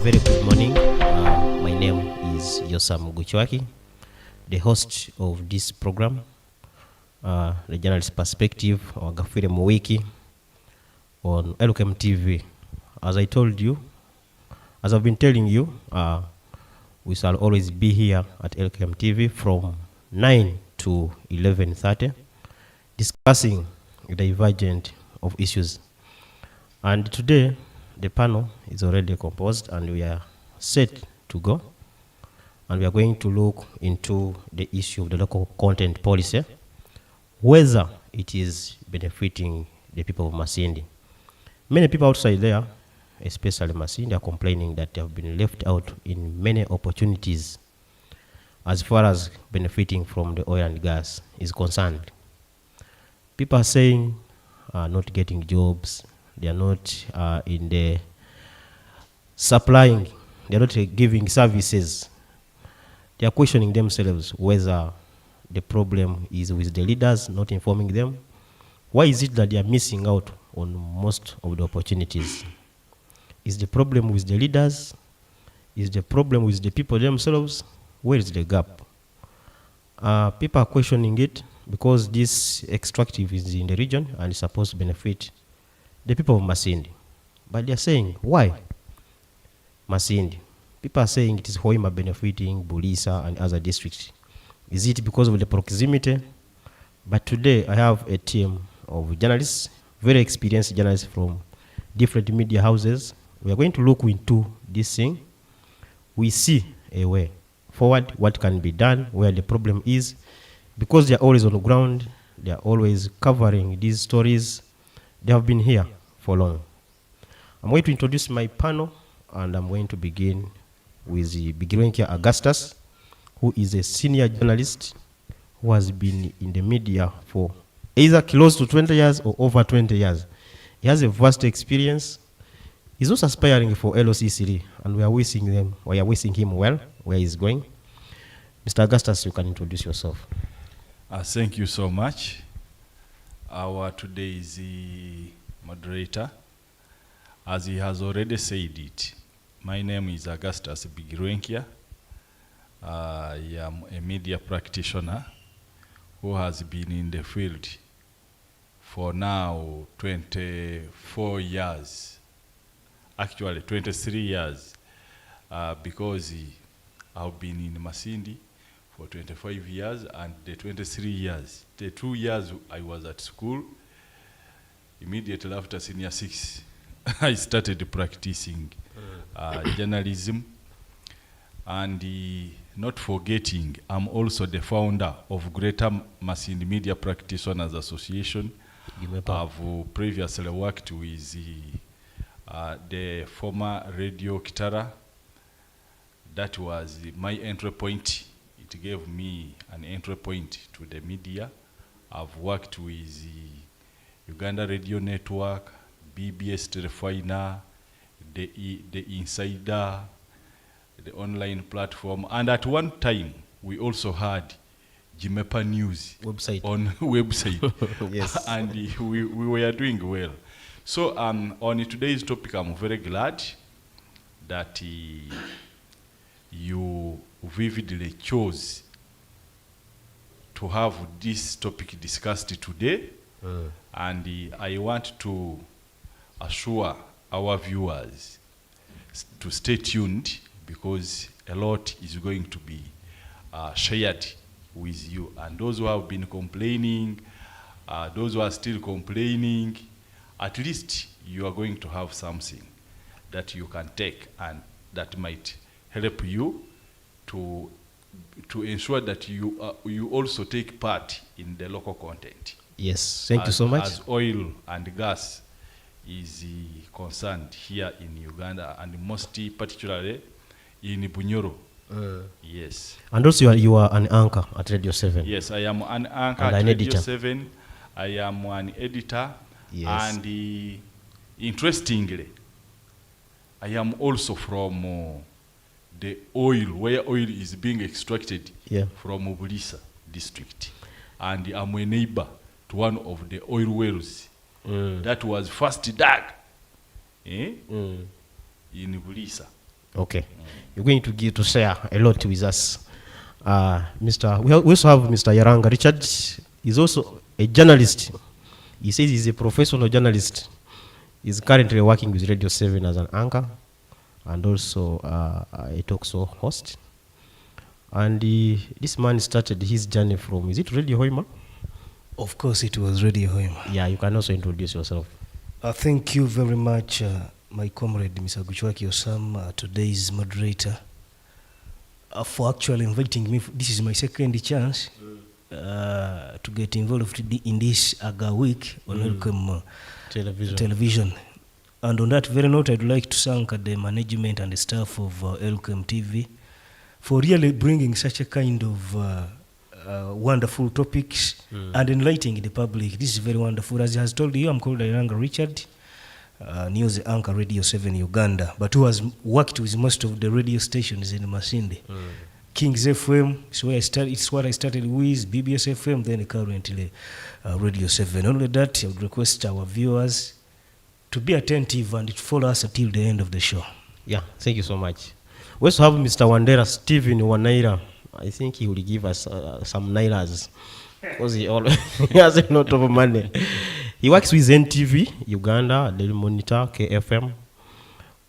Very good morning. My name is Yosam Guchwaki, the host of this program, the Journalist Perspective, or Agafiire Wiki on LKM TV. As I told you, as I've been telling you, we shall always be here at LKM TV from 9 to 11:30, discussing the divergent of issues. And today, the panel is already composed and we are set to go. And we are going to look into the issue of the local content policy, whether it is benefiting the people of Masindi. Many people outside there, especially Masindi, are complaining that they have been left out in many opportunities as far as benefiting from the oil and gas is concerned. People are saying not getting jobs, they are not in the supplying, they are not giving services. They are questioning themselves whether the problem is with the leaders not informing them. Why is it that they are missing out on most of the opportunities? Is the problem with the leaders? Is the problem with the people themselves? Where is the gap? People are questioning it because this extractive is in the region and is supposed to benefit the people of Masindi. But they are saying, why Masindi? People are saying it is Hoima benefiting Bulisa and other districts. Is it because of the proximity? But today I have a team of journalists, very experienced journalists from different media houses. We are going to look into this thing. We see a way forward, what can be done, where the problem is, because they are always on the ground, they are always covering these stories. They have been here for long. I'm going to introduce my panel, and I'm going to begin with the Bigirenkia Augustus, who is a senior journalist who has been in the media for either close to 20 years or over 20 years. He has a vast experience. He's also aspiring for LOC3, and we are wishing him well where he's going. Mr. Augustus, you can introduce yourself. Thank you so much. Our today's moderator, as he has already said it, my name is Augustus Bigirenkia. I am a media practitioner who has been in the field for now 24 years, actually 23 years, because I've been in Masindi for 25 years and the 23 years. The 2 years I was at school, immediately after senior 6, I started practicing journalism. And not forgetting, I'm also the founder of Greater Masindi Media Practitioners Association. I've previously worked with the former Radio Kitara. That was my entry point. It gave me an entry point to the media. I've worked with the Uganda Radio Network, BBS Telefina, the Insider, the online platform, and at one time we also had Jimepa News Website. On website. Yes. And we were doing well. So on today's topic, I'm very glad that you vividly chose to have this topic discussed today. And I want to assure our viewers to stay tuned, because a lot is going to be shared with you. And those who have been complaining, those who are still complaining, at least you are going to have something that you can take and that might help you to ensure that you also take part in the local content. Yes, thank you so much. As oil and gas is concerned here in Uganda, and most particularly in Bunyoro. Yes. And also you are an anchor at Radio 7. Yes, I am an anchor and at an Radio editor. 7. I am an editor. Yes. And interestingly, I am also from the oil, where oil is being extracted from Bulisa district. And I'm a neighbor to one of the oil wells that was first dug in Bulisa. Okay. You're going to share a lot with us. We also have Mr. Yaranga Richard. He's also a journalist. He says he's a professional journalist. He's currently working with Radio 7 as an anchor and also a talk show host. And this man started his journey from, is it Radio Hoima? Of course, it was Radio Hoima. Yeah, you can also introduce yourself. Thank you very much, my comrade, Mr. Guchwaki Osam, today's moderator, for actually inviting me. This is my second chance to get involved in this AGA week on Welcome television. And on that very note, I'd like to thank the management and the staff of Welcome TV for really bringing such a kind of wonderful topics and enlightening the public. This is very wonderful. As he has told you, I'm called Iranga Richard, news anchor Radio 7 Uganda, but who has worked with most of the radio stations in Masindi. Kings FM, it's what I started with, BBS FM, then currently Radio 7. Only that, I would request our viewers to be attentive and to follow us until the end of the show. Yeah, thank you so much. We also have Mr. Wandera Stephen Wanaira. I think he will give us some nairas because he has a lot of money. He works with NTV, Uganda, Daily Monitor, KFM.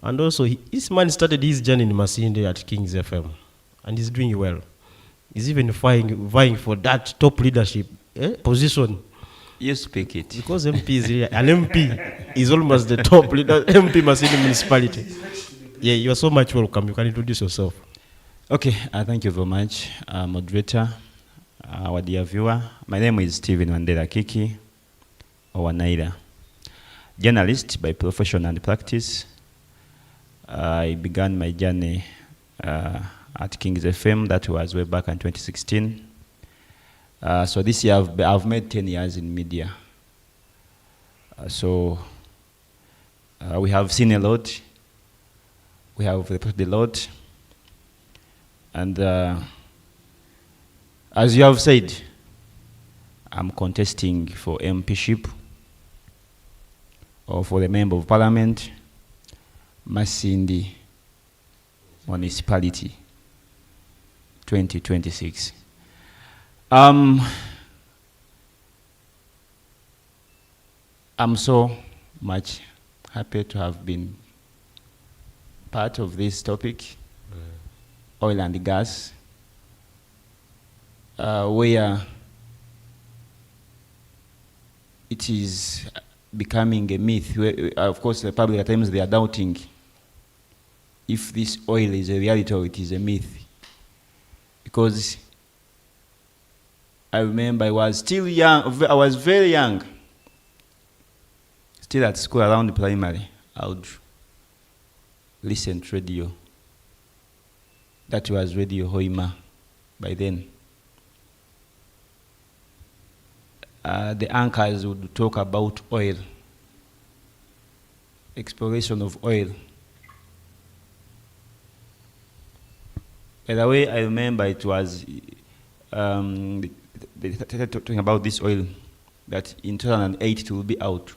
And also, this man started his journey in Masindi at Kings FM. And he's doing well. He's even vying for that top leadership position. You speak it. Because MP is here. An MP is almost the top leader, MP Masindi municipality. Yeah, you are so much welcome. You can introduce yourself. Okay, thank you very much, moderator, our dear viewer. My name is Stephen Wandera Kiki, or Wanaira. Journalist by profession and practice. I began my journey at Kings FM. That was way back in 2016. So this year I've made 10 years in media. We have seen a lot. We have reported a lot. And as you have said, I'm contesting for MPship or for the Member of Parliament, Masindi Municipality 2026. I'm so much happy to have been part of this topic, oil and gas, where it is becoming a myth. Where, of course, the public at times they are doubting if this oil is a reality or it is a myth. Because I remember I was still young, I was very young, still at school around primary. I would listen to radio. That was Radio Hoima by then. The anchors would talk about oil, exploration of oil. By the way, I remember it was they started talking about this oil, that in 2008 it will be out.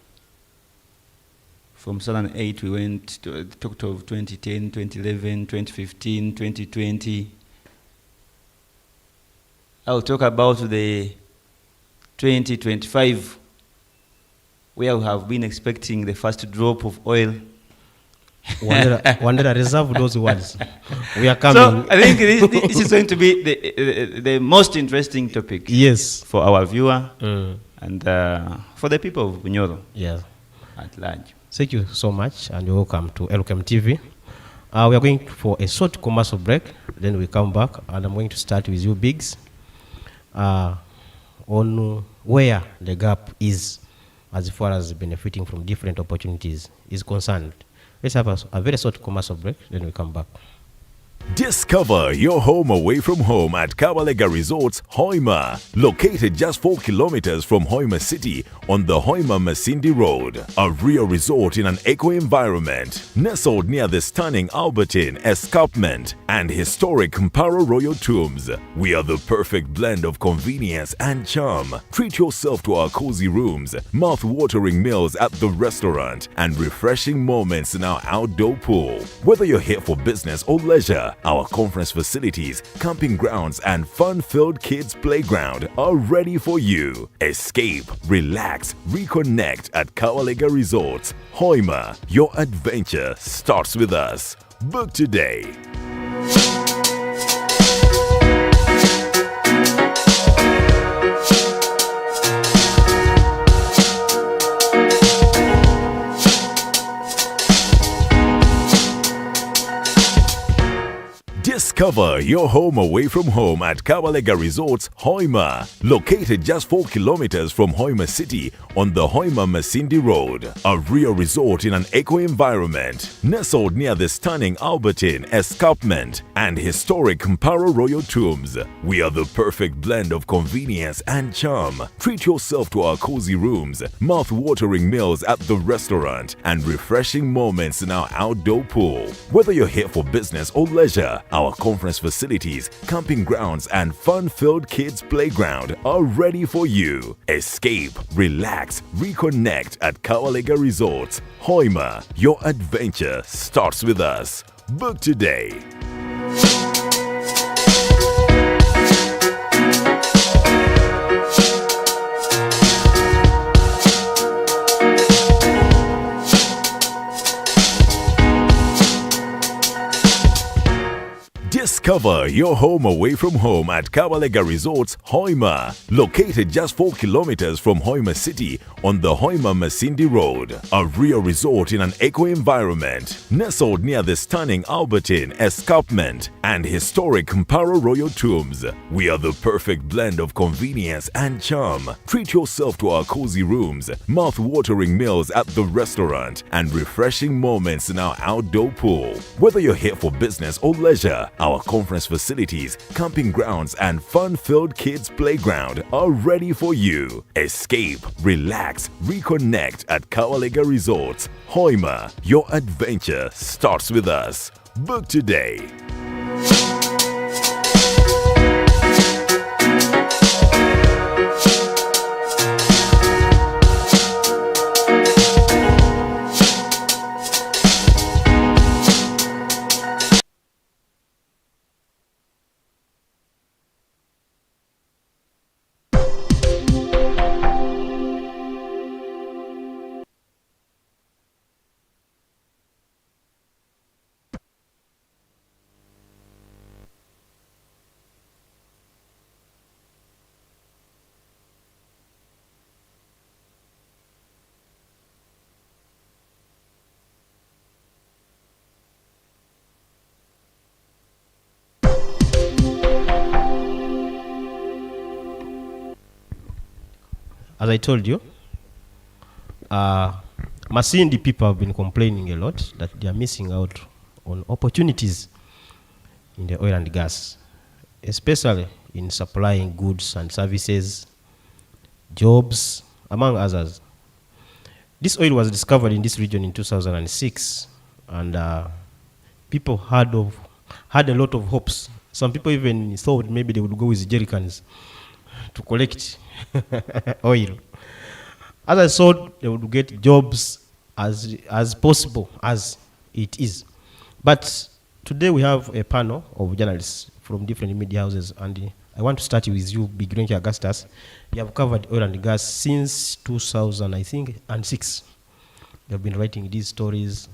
From 2008 we went to talked of 2010, 2011, 2015, 2020. I'll talk about the 2025, where we have been expecting the first drop of oil. Wandera, reserve those words. We are coming. So I think this is going to be the most interesting topic. Yes. For our viewer and for the people of Bunyoro. Yes. At large. Thank you so much and welcome to Welcome TV. We are going for a short commercial break, then we come back and I'm going to start with you, Biggs, on where the gap is as far as benefiting from different opportunities is concerned. Let's have a very short commercial break, then we come back. Discover your home away from home at Kabalega Resorts, Hoima. Located just 4 kilometers from Hoima City on the Hoima Masindi Road. A real resort in an eco-environment. Nestled near the stunning Albertine Escarpment and historic Mparo Royal Tombs. We are the perfect blend of convenience and charm. Treat yourself to our cozy rooms, mouth-watering meals at the restaurant, and refreshing moments in our outdoor pool. Whether you're here for business or leisure, our conference facilities, camping grounds, and fun-filled kids' playground are ready for you. Escape, relax, reconnect at Kawalega Resorts, Hoima. Your adventure starts with us. Book today. Discover your home away from home at Kabalega Resorts, Hoima. Located just 4 kilometers from Hoima City on the Hoima Masindi Road. A real resort in an eco-environment. Nestled near the stunning Albertine Escarpment and historic Mparo Royal Tombs. We are the perfect blend of convenience and charm. Treat yourself to our cozy rooms, mouth-watering meals at the restaurant, and refreshing moments in our outdoor pool. Whether you're here for business or leisure, our conference facilities, camping grounds, and fun-filled kids' playground are ready for you. Escape, relax, reconnect at Kawalega Resorts, Hoima. Your adventure starts with us. Book today. Discover your home away from home at Kabalega Resorts, Hoima. Located just 4 kilometers from Hoima City on the Hoima Masindi Road. A real resort in an eco-environment. Nestled near the stunning Albertine Escarpment and historic Mparo Royal Tombs. We are the perfect blend of convenience and charm. Treat yourself to our cozy rooms, mouth-watering meals at the restaurant, and refreshing moments in our outdoor pool. Whether you're here for business or leisure, our conference facilities, camping grounds, and fun-filled kids' playground are ready for you. Escape, relax, reconnect at Kawalega Resorts, Hoima. Your adventure starts with us. Book today. As I told you, Masindi people have been complaining a lot that they are missing out on opportunities in the oil and gas, especially in supplying goods and services, jobs, among others. This oil was discovered in this region in 2006, and people had a lot of hopes. Some people even thought maybe they would go with jerrycans to collect oil. Others thought they would get jobs as possible as it is. But today we have a panel of journalists from different media houses, and I want to start with you, Big Renki Augustus. You have covered oil and gas since 2000, I think, and 6. You have been writing these stories.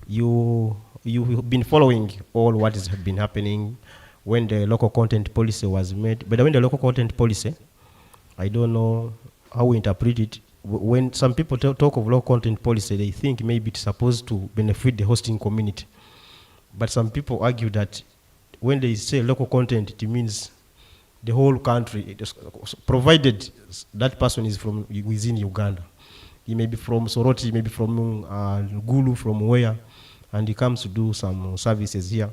You've been following all what has been happening when the local content policy was made. But when the local content policy, I don't know how we interpret it. When some people talk of local content policy, they think maybe it's supposed to benefit the hosting community. But some people argue that when they say local content, it means the whole country, provided that person is from within Uganda. He may be from Soroti, he may be from Gulu, from where, and he comes to do some services here.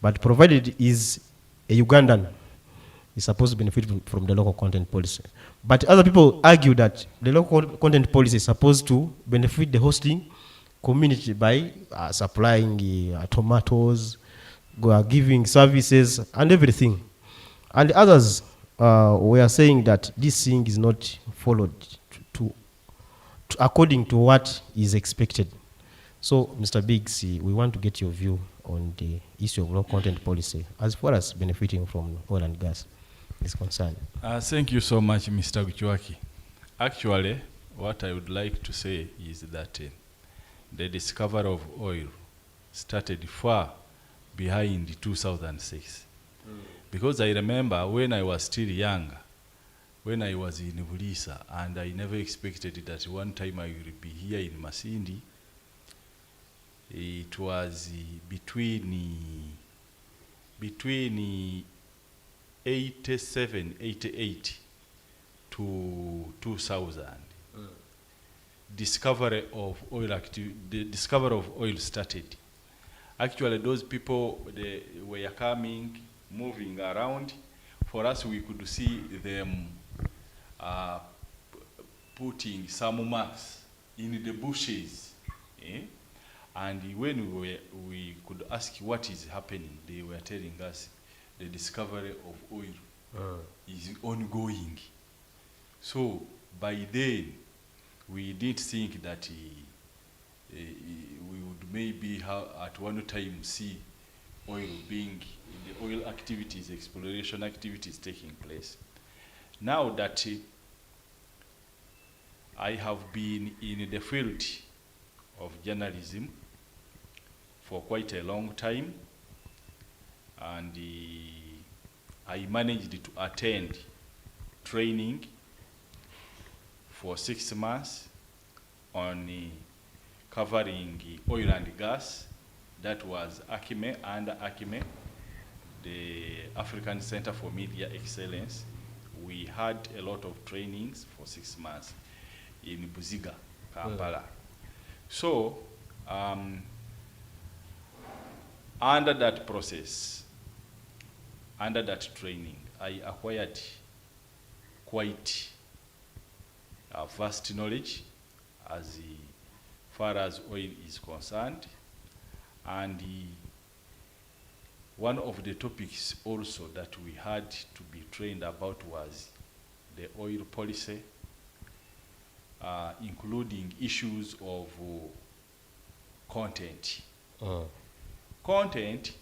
But provided is a Ugandan, is supposed to benefit from the local content policy. But other people argue that the local content policy is supposed to benefit the hosting community by supplying tomatoes, giving services, and everything. And others were saying that this thing is not followed to according to what is expected. So, Mr. Biggs, we want to get your view on the issue of local content policy as far as benefiting from oil and gas is concerned. Thank you so much, Mr. Guchwaki. Actually, what I would like to say is that the discovery of oil started far behind 2006. Because I remember when I was still younger, when I was in Bulisa, and I never expected that one time I will be here in Masindi. It was between 87, 88 to 2000. Discovery of oil the discovery of oil started. Actually, those people, they were coming, moving around. For us, we could see them putting some marks in the bushes. And when we could ask what is happening, they were telling us the discovery of oil is ongoing. So by then, we didn't think that we would maybe at one time see oil being, the oil activities, exploration activities taking place. Now that I have been in the field of journalism for quite a long time, and I managed to attend training for 6 months on covering oil and gas. That was Akime, under Akime, the African Center for Media Excellence. We had a lot of trainings for 6 months in Buziga, Kampala. So, under that process, under that training, I acquired quite a vast knowledge as far as oil is concerned. And one of the topics also that we had to be trained about was the oil policy, including issues of content. Content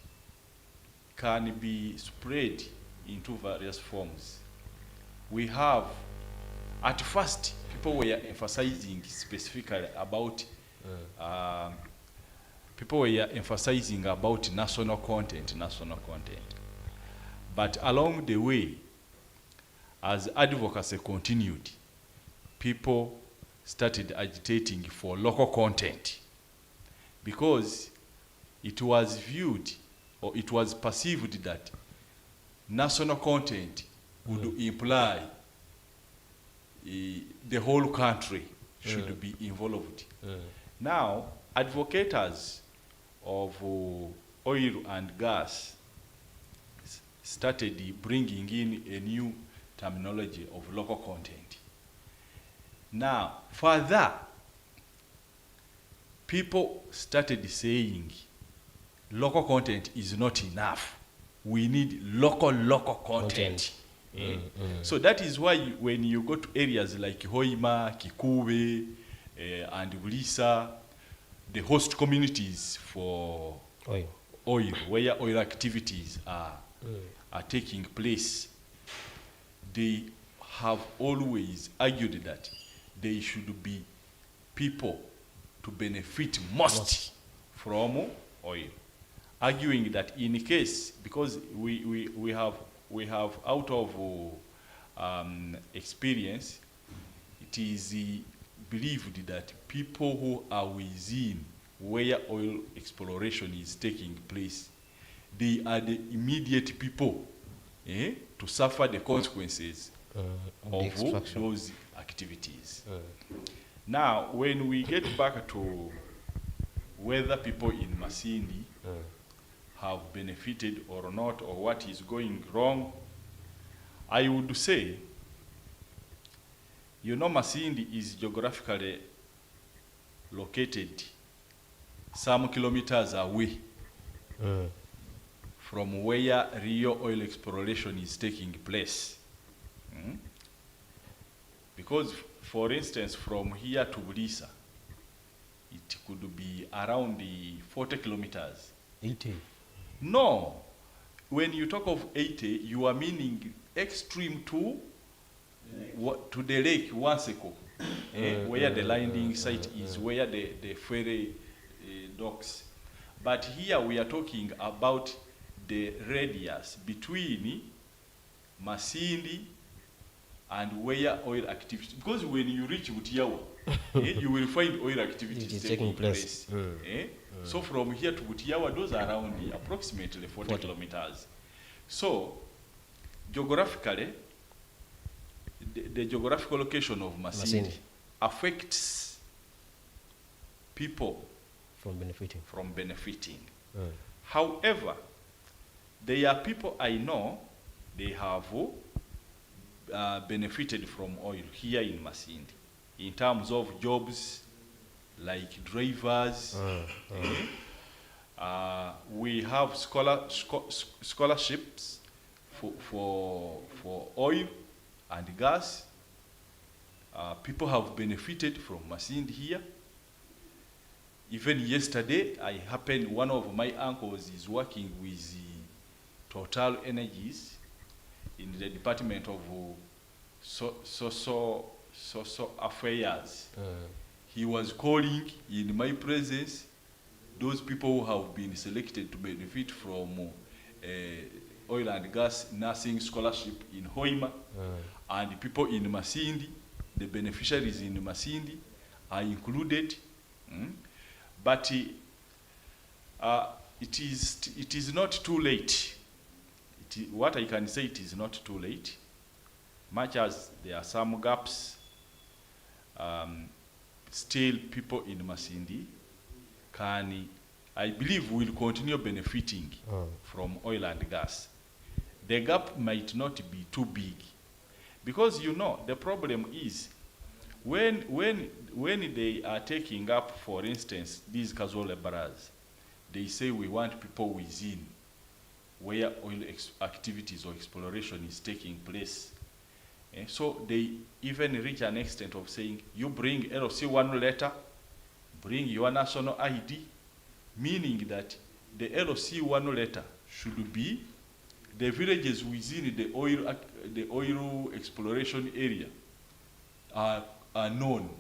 can be spread into various forms. We have, at first, people were emphasizing specifically about national content. But along the way, as advocacy continued, people started agitating for local content, because it was viewed, or it was perceived, that national content would imply the whole country should be involved. Now, advocates of oil and gas started bringing in a new terminology of local content. Now, further, people started saying local content is not enough. We need local content. So that is why when you go to areas like Hoima, Kikube, and Bulisa, the host communities for oil, where oil activities are taking place, they have always argued that they should be people to benefit most from oil, arguing that in case, because we have out of experience, it is believed that people who are within where oil exploration is taking place, they are the immediate people to suffer the consequences of those activities. Now, when we get back to whether people in Masindi have benefited or not, or what is going wrong. I would say, you know, Masindi is geographically located some kilometers away from where real oil exploration is taking place. Because, for instance, from here to Bulisa, it could be around the 40 kilometers. 80. No, when you talk of 80, you are meaning extreme to the lake Wanseko, where the landing site is, where the ferry docks. But here we are talking about the radius between Masindi and where oil activity, because when you reach Butiawa, you will find oil activities taking place. So from here to Butiawa, those are around approximately 40 kilometers. So geographically, the geographical location of Masindi affects people From benefiting. However, there are people I know, they have benefited from oil here in Masindi in terms of jobs like drivers. We have scholarships for oil and gas. People have benefited from Masindi here. Even yesterday, one of my uncles is working with Total Energies in the Department of Social Affairs. He was calling in my presence those people who have been selected to benefit from oil and gas nursing scholarship in Hoima, and people in Masindi, the beneficiaries in Masindi are included. But it is not too late. What I can say, it is not too late. Much as there are some gaps, still people in Masindi I believe, will continue benefiting from oil and gas. The gap might not be too big, because you know the problem is when they are taking up, for instance, these casual laborers, they say we want people within where oil activities or exploration is taking place. So they even reach an extent of saying, you bring LC1 letter, bring your national ID, meaning that the LC1 letter should be the villages within the oil exploration area are known.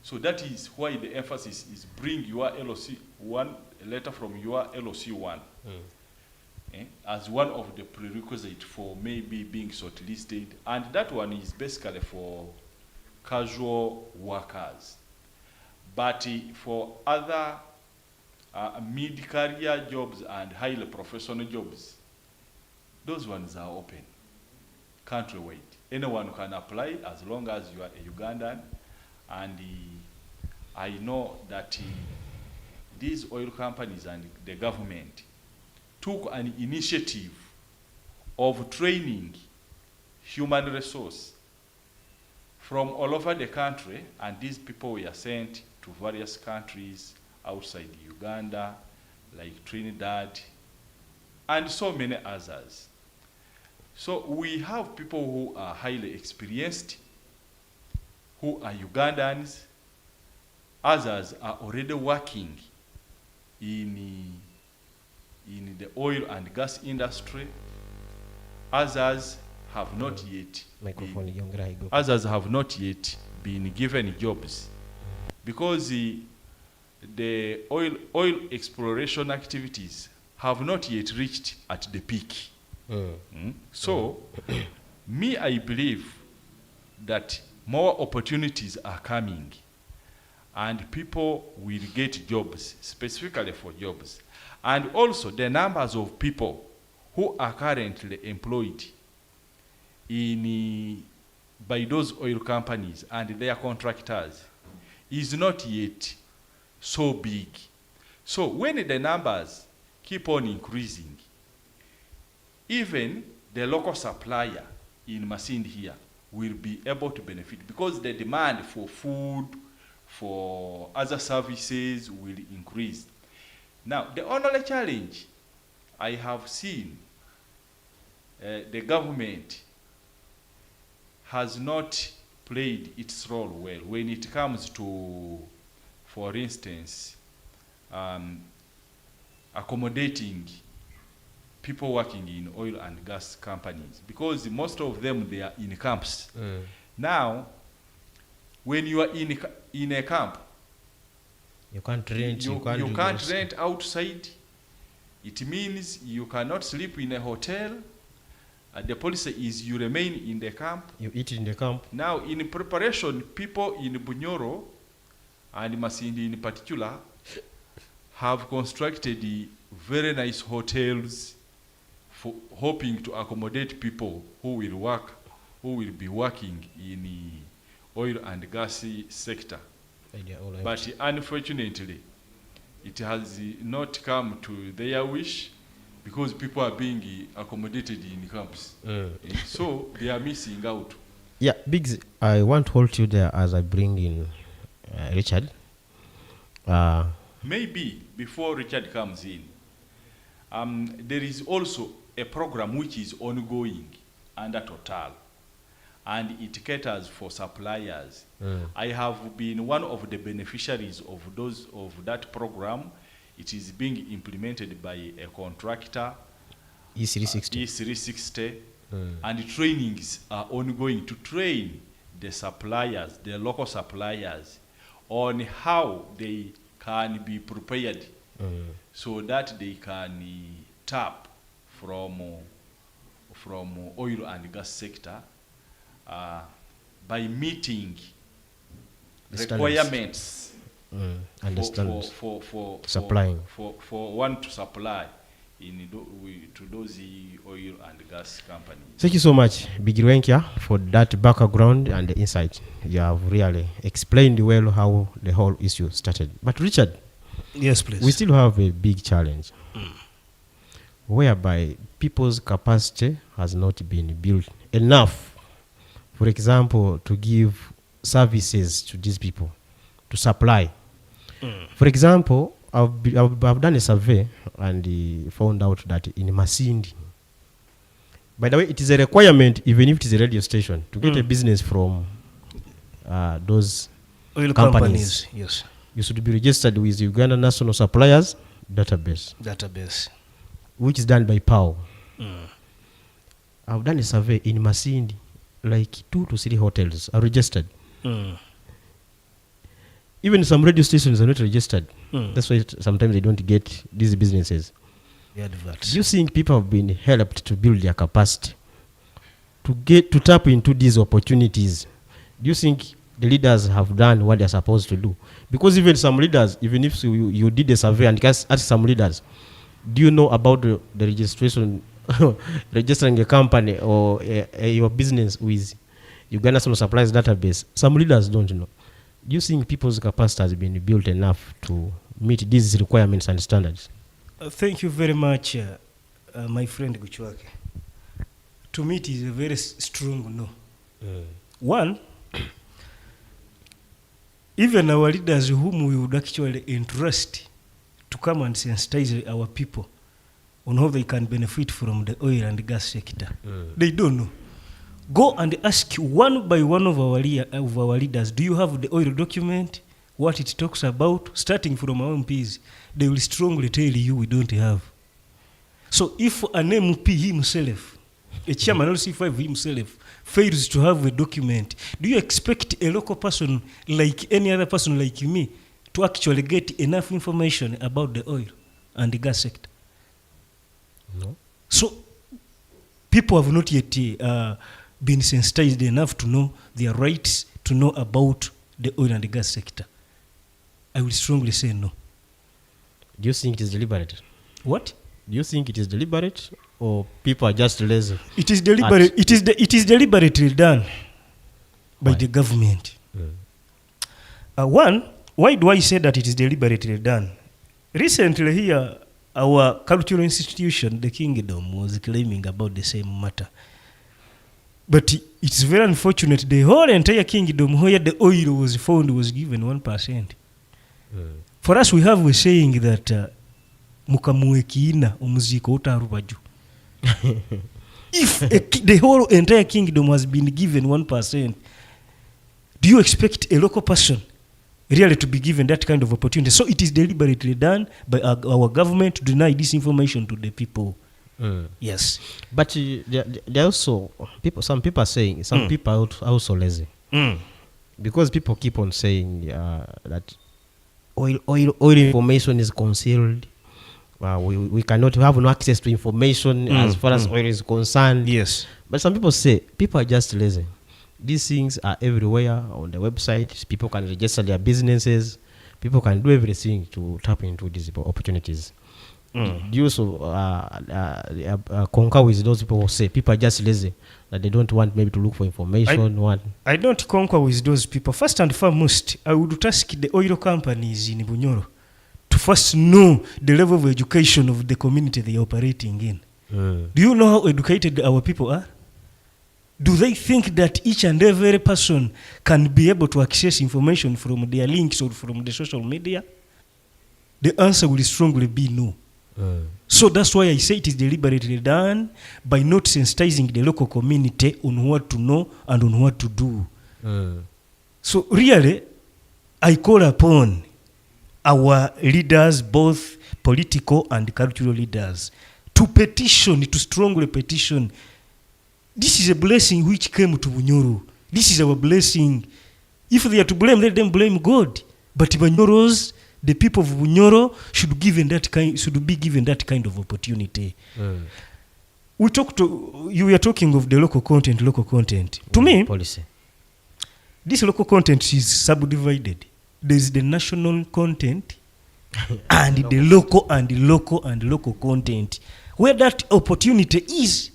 So that is why the emphasis is bring your LC1 letter from your LC1 as one of the prerequisites for maybe being shortlisted, and that one is basically for casual workers. But for other mid-career jobs and highly professional jobs, those ones are open countrywide. Anyone can apply as long as you are a Ugandan. And I know that these oil companies and the government took an initiative of training human resource from all over the country, and these people were sent to various countries outside Uganda, like Trinidad, and so many others. So we have people who are highly experienced, who are Ugandans. Others are already working in the oil and gas industry. Others have not yet been given jobs, because the oil exploration activities have not yet reached at the peak. So I believe that more opportunities are coming, and people will get jobs, specifically for jobs. And also the numbers of people who are currently employed by those oil companies and their contractors is not yet so big. So when the numbers keep on increasing, even the local supplier in Masindi here will be able to benefit, because the demand for food, for other services will increase. Now, the only challenge I have seen, the government has not played its role well when it comes to, for instance, accommodating people working in oil and gas companies, because most of them, they are in camps. Now, when you are in a camp, You can't rent. you can't rent outside. It means you cannot sleep in a hotel. The policy is you remain in the camp. You eat in the camp. Now, in preparation, people in Bunyoro and Masindi in particular have constructed very nice hotels for hoping to accommodate people who will be working in the oil and gas sector. But unfortunately, it has not come to their wish, because people are being accommodated in camps. So they are missing out. Yeah, Biggs, I want to hold you there as I bring in Richard. Maybe before Richard comes in, there is also a program which is ongoing under Total, and it caters for suppliers. I have been one of the beneficiaries of that program. It is being implemented by a contractor, E360, and trainings are ongoing to train the suppliers, the local suppliers, on how they can be prepared so that they can tap from oil and gas sector by meeting requirements for supplying for one to supply to those oil and gas companies. Thank you so much, Bigirwenkia, for that background and the insight. You have really explained well how the whole issue started. But Richard, Yes, please. we still have a big challenge, whereby people's capacity has not been built enough, for example, to give services to these people, to supply. For example, I've done a survey and found out that in Masindi, by the way, it is a requirement, even if it is a radio station, to get a business from those Oil companies. Yes. You should be registered with Uganda National Suppliers Database. which is done by PAO. I've done a survey in Masindi, like 2 to 3 hotels are registered. Even some radio stations are not registered. That's why sometimes they don't get these businesses. The adverts. Do you think people have been helped to build their capacity to tap into these opportunities? Do you think the leaders have done what they're supposed to do? Because even some leaders, even if you did a survey and ask some leaders, do you know about the registration, registering a company or your business with Uganda National Supplies Database? Some leaders don't know. Do you think people's capacity has been built enough to meet these requirements and standards? Thank you very much, my friend Guchwake. To me, it is a very strong no. One, even our leaders whom we would actually entrust to come and sensitize our people on how they can benefit from the oil and gas sector, they don't know. Go and ask one by one of our leaders, do you have the oil document, what it talks about, starting from our MPs? They will strongly tell you we don't have. So if an MP himself, a chairman LC5 himself, fails to have a document, do you expect a local person like any other person like me to actually get enough information about the oil and the gas sector? No. So people have not yet been sensitized enough to know their rights, to know about the oil and the gas sector. I will strongly say no. Do you think it is deliberate? What? Do you think it is deliberate, or people are just lazy? It is deliberate. It is deliberately done by Why? the government. One, why do I say that it is deliberately done? Recently here, our cultural institution, the kingdom, was claiming about the same matter. But it's very unfortunate, the whole entire kingdom where the oil was found was given 1%. For us, we have a saying that mukamuekiina omuziko utarubaju. If the whole entire kingdom has been given 1%, do you expect a local person really to be given that kind of opportunity? So it is deliberately done by our government to deny this information to the people. Yes. But there also some people are saying people are also lazy. Because people keep on saying that oil information is concealed. We cannot have no access to information as far as oil is concerned. Yes. But some people say people are just lazy. These things are everywhere on the website. People can register their businesses. People can do everything to tap into these opportunities. Do you also concur with those people who say people are just lazy, that they don't want maybe to look for information? I don't concur with those people. First and foremost, I would ask the oil companies in Bunyoro to first know the level of education of the community they are operating in. Do you know how educated our people are? Do they think that each and every person can be able to access information from their links or from the social media? The answer will strongly be no. So that's why I say it is deliberately done by not sensitizing the local community on what to know and on what to do. So really, I call upon our leaders, both political and cultural leaders, to petition, to strongly petition. This is a blessing which came to Bunyoro. This is our blessing. If they are to blame, let them blame God. But Bunyoros, the people of Bunyoro, should be given that kind of opportunity. You were talking of the local content. To me, policy. This local content is subdivided. There is the national content and the local content, where that opportunity is.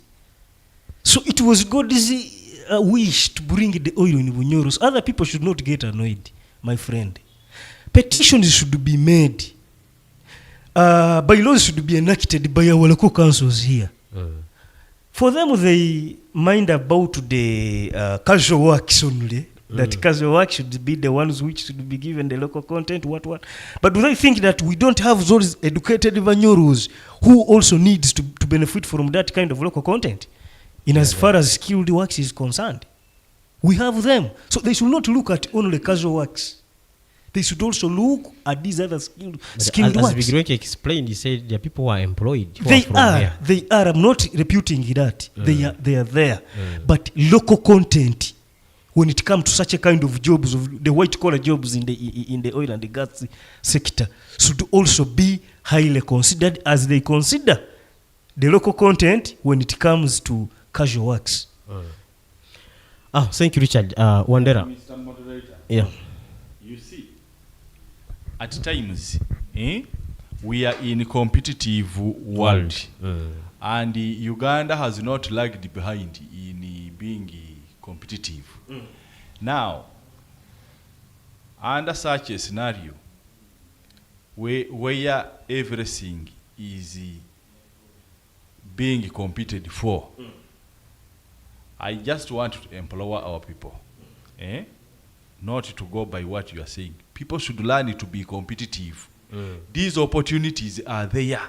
So it was God's wish to bring the oil in Bunyoro. So other people should not get annoyed, my friend. Petitions should be made. Bylaws should be enacted by our local councils here. For them, they mind about the casual works only. That casual work should be the ones which should be given the local content, what. But do they think that we don't have those educated Bunyoros who also needs to benefit from that kind of local content? As far as skilled works is concerned, we have them. So they should not look at only casual works. They should also look at these other skilled works. As Bigiroki explained, he said there are people who are employed. They are. I'm not reputing that. They are there. But local content, when it comes to such a kind of jobs, of the white collar jobs in the oil and the gas sector, should also be highly considered as they consider the local content when it comes to casual works. Thank you, Richard. Wandera. Mr. Moderator. Yeah. You see, at times, we are in a competitive world. And Uganda has not lagged behind in being competitive. Now, under such a scenario, where everything is being competed for, I just want to empower our people, not to go by what you are saying. People should learn to be competitive. These opportunities are there,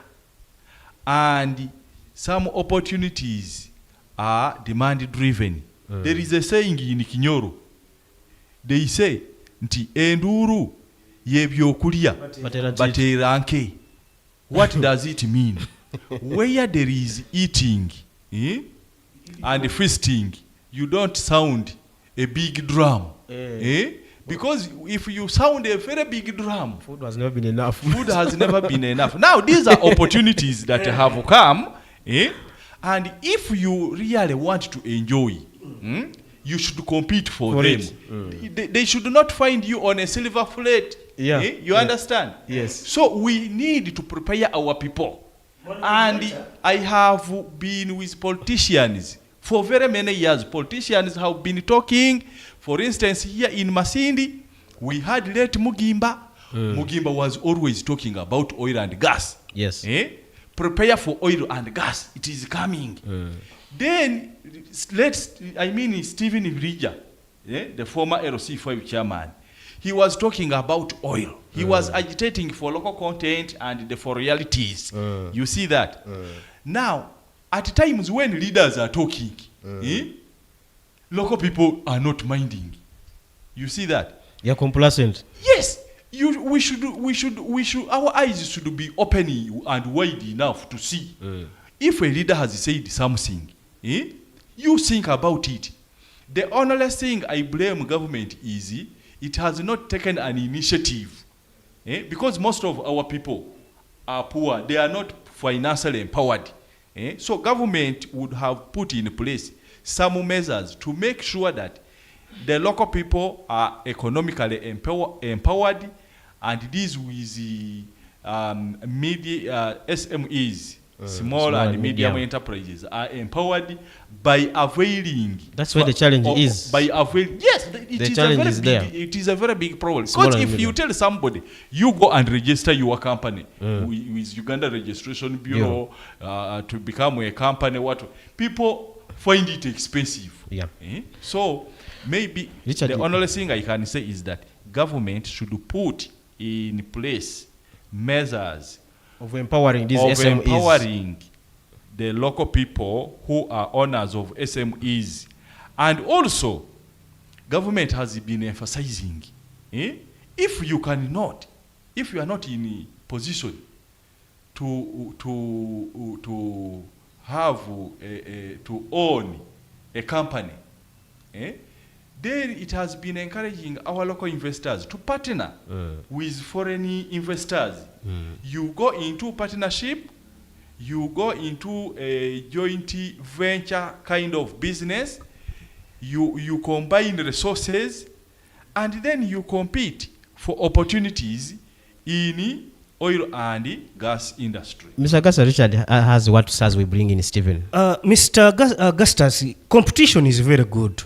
and some opportunities are demand driven. There is a saying in Kinyoro. They say, nti enduru yebyokulya bateranke. What does it mean? Where there is eating and feasting, you don't sound a big drum. Because if you sound a very big drum, food has never been enough. Food has never been enough. Now, these are opportunities that have come. And if you really want to enjoy, you should compete for them. They should not find you on a silver plate. You understand? Yes. So we need to prepare our people. And I have been with politicians for very many years. Politicians have been talking. For instance, here in Masindi, we had late Mugimba. Mugimba was always talking about oil and gas. Yes. prepare for oil and gas. It is coming. Then Stephen Irija, the former LC5 chairman, he was talking about oil. He was agitating for local content and for realities. You see that? Now, at times when leaders are talking, local people are not minding. You see that? You're complacent. Yes. We should. Our eyes should be open and wide enough to see. If a leader has said something, you think about it. The only thing I blame government is it has not taken an initiative. Because most of our people are poor. They are not financially empowered. So government would have put in place some measures to make sure that the local people are economically empowered, and this with the SMEs, small and medium enterprises, are empowered by availing. That's where the challenge is. By availing, yes, it is a very big problem. Because if you tell somebody, you go and register your company with Uganda Registration Bureau to become a company, people find it expensive. Yeah. So maybe Richard, the only thing I can say is that government should put in place measures of empowering these SMEs. Empowering the local people who are owners of SMEs. And also, government has been emphasizing, if you are not in a position to have to own a company, then it has been encouraging our local investors to partner with foreign investors. You go into partnership, you go into a joint venture kind of business, you combine resources, and then you compete for opportunities in oil and gas industry. Mr. Augusta, Richard has what says we bring in Stephen. Mr. Augustus, competition is very good,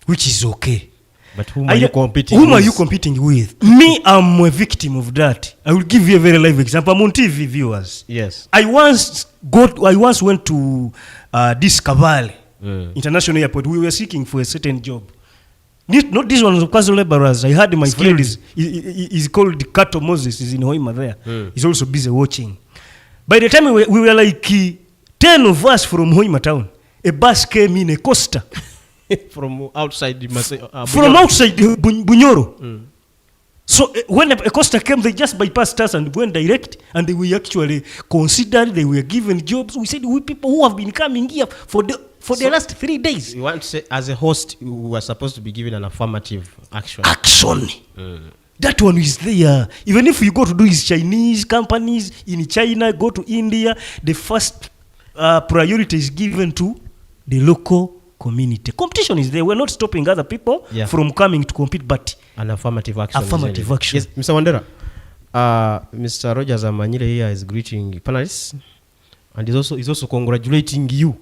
which is okay. But whom are you competing with? Whom are you competing with? Me, I'm a victim of that. I will give you a very live example. I'm on TV, viewers. Yes. I once went to this Kavale International Airport. We were seeking for a certain job. Not this one of casual laborers. I heard my friend is called Kato Moses. He's in Hoima there. He's also busy watching. By the time we were like 10 of us from Hoima town, a bus came in, a Costa. From outside from outside Bunyoro. So when a Costa came, they just bypassed us and went direct, and they were actually considered, they were given jobs. We said, we people who have been coming here for the last 3 days. You want to say, as a host, you were supposed to be given an affirmative action. That one is there. Even if you go to do his Chinese companies in China, go to India, the first priority is given to the local community. Competition is there. We're not stopping other people from coming to compete, but an affirmative action. Affirmative action. Yes, Mr. Wandera. Mr. Rogers Amanyile here is greeting panelists, and he's also congratulating you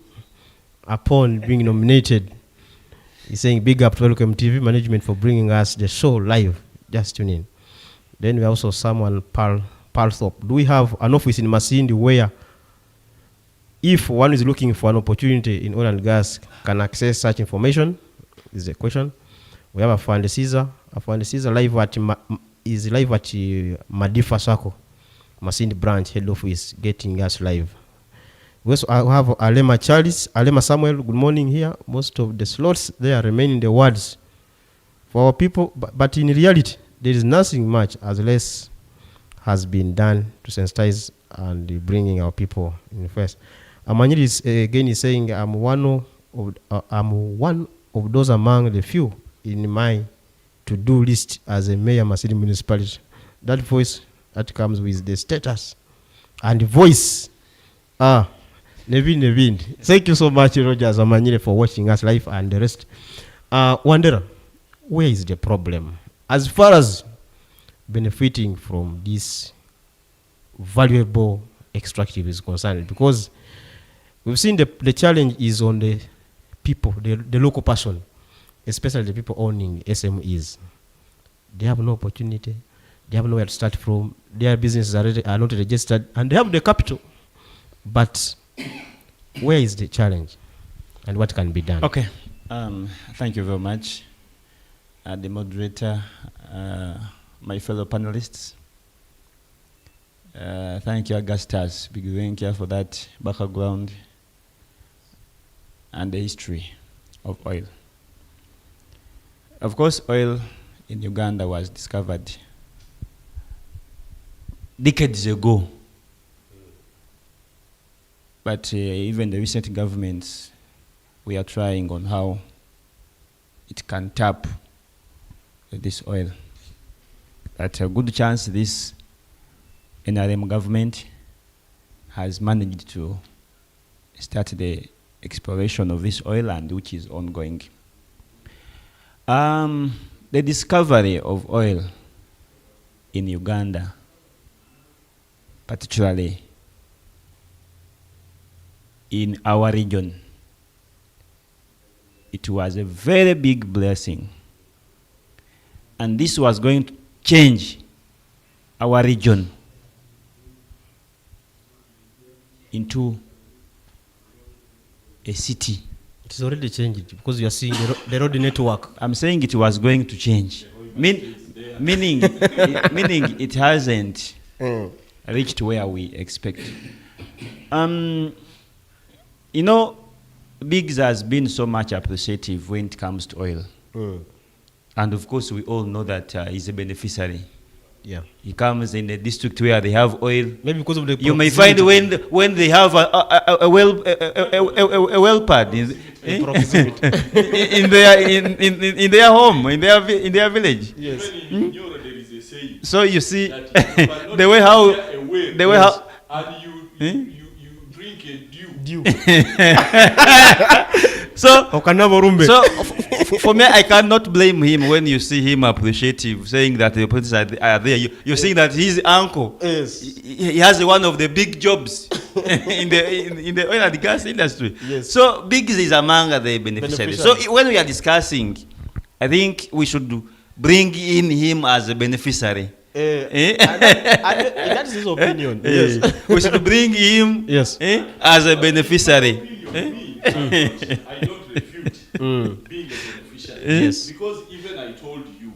upon being nominated. He's saying big up to Welcome TV management for bringing us the show live. Just tune in. Then we also someone Palthorpe. Do we have an office in Masindi where, if one is looking for an opportunity in oil and gas, can access such information? Is the question. We have a Fund Caesar. A Fund Caesar live at Madifa Sako, Masindi branch head office, getting us live. We also have Alema Charles, Alema Samuel. Good morning here. Most of the slots there remain in the wards for our people, but in reality, there is nothing much as less has been done to sensitize and bringing our people in first. Amanyiri is saying, I'm one of those among the few in my to-do list as a mayor Masindi municipality. That voice that comes with the status and the voice. Nevin. Thank you so much, Rogers Amanyiri, for watching us live and the rest. Wandera, where is the problem as far as benefiting from this valuable extractive is concerned? Because we've seen the challenge is on the people, the local person, especially the people owning SMEs. They have no opportunity. They have nowhere to start from. Their businesses are not registered, and they have the capital. But where is the challenge and what can be done? Okay. Thank you very much, the moderator, my fellow panelists. Thank you, Augustus Bigwenkia, for that background and the history of oil. Of course, oil in Uganda was discovered decades ago. But even the recent governments, we are trying on how it can tap this oil. At a good chance, this NRM government has managed to start the exploration of this oil, and which is ongoing. The discovery of oil in Uganda, particularly in our region, it was a very big blessing. And this was going to change our region into a city. It is already changed because you are seeing the road network. I'm saying it was going to change. Meaning it hasn't reached where we expect. You know, Biggs has been so much appreciative when it comes to oil. And of course, we all know that he's a beneficiary. Yeah. He comes in a district where they have oil. Maybe because of the you may find when they have a well pad in their home, in their village. Yes. So you see the way how and you drink a dew. So for me, I cannot blame him when you see him appreciative, saying that the opportunities are there. You're saying that his uncle, he has one of the big jobs in the oil and gas industry. Yes. So Biggs is among the beneficiaries. So when we are discussing, I think we should bring in him as a beneficiary. That is his opinion. Yes. We should bring him as a beneficiary. I don't refute being a beneficiary. Yes. Because even I told you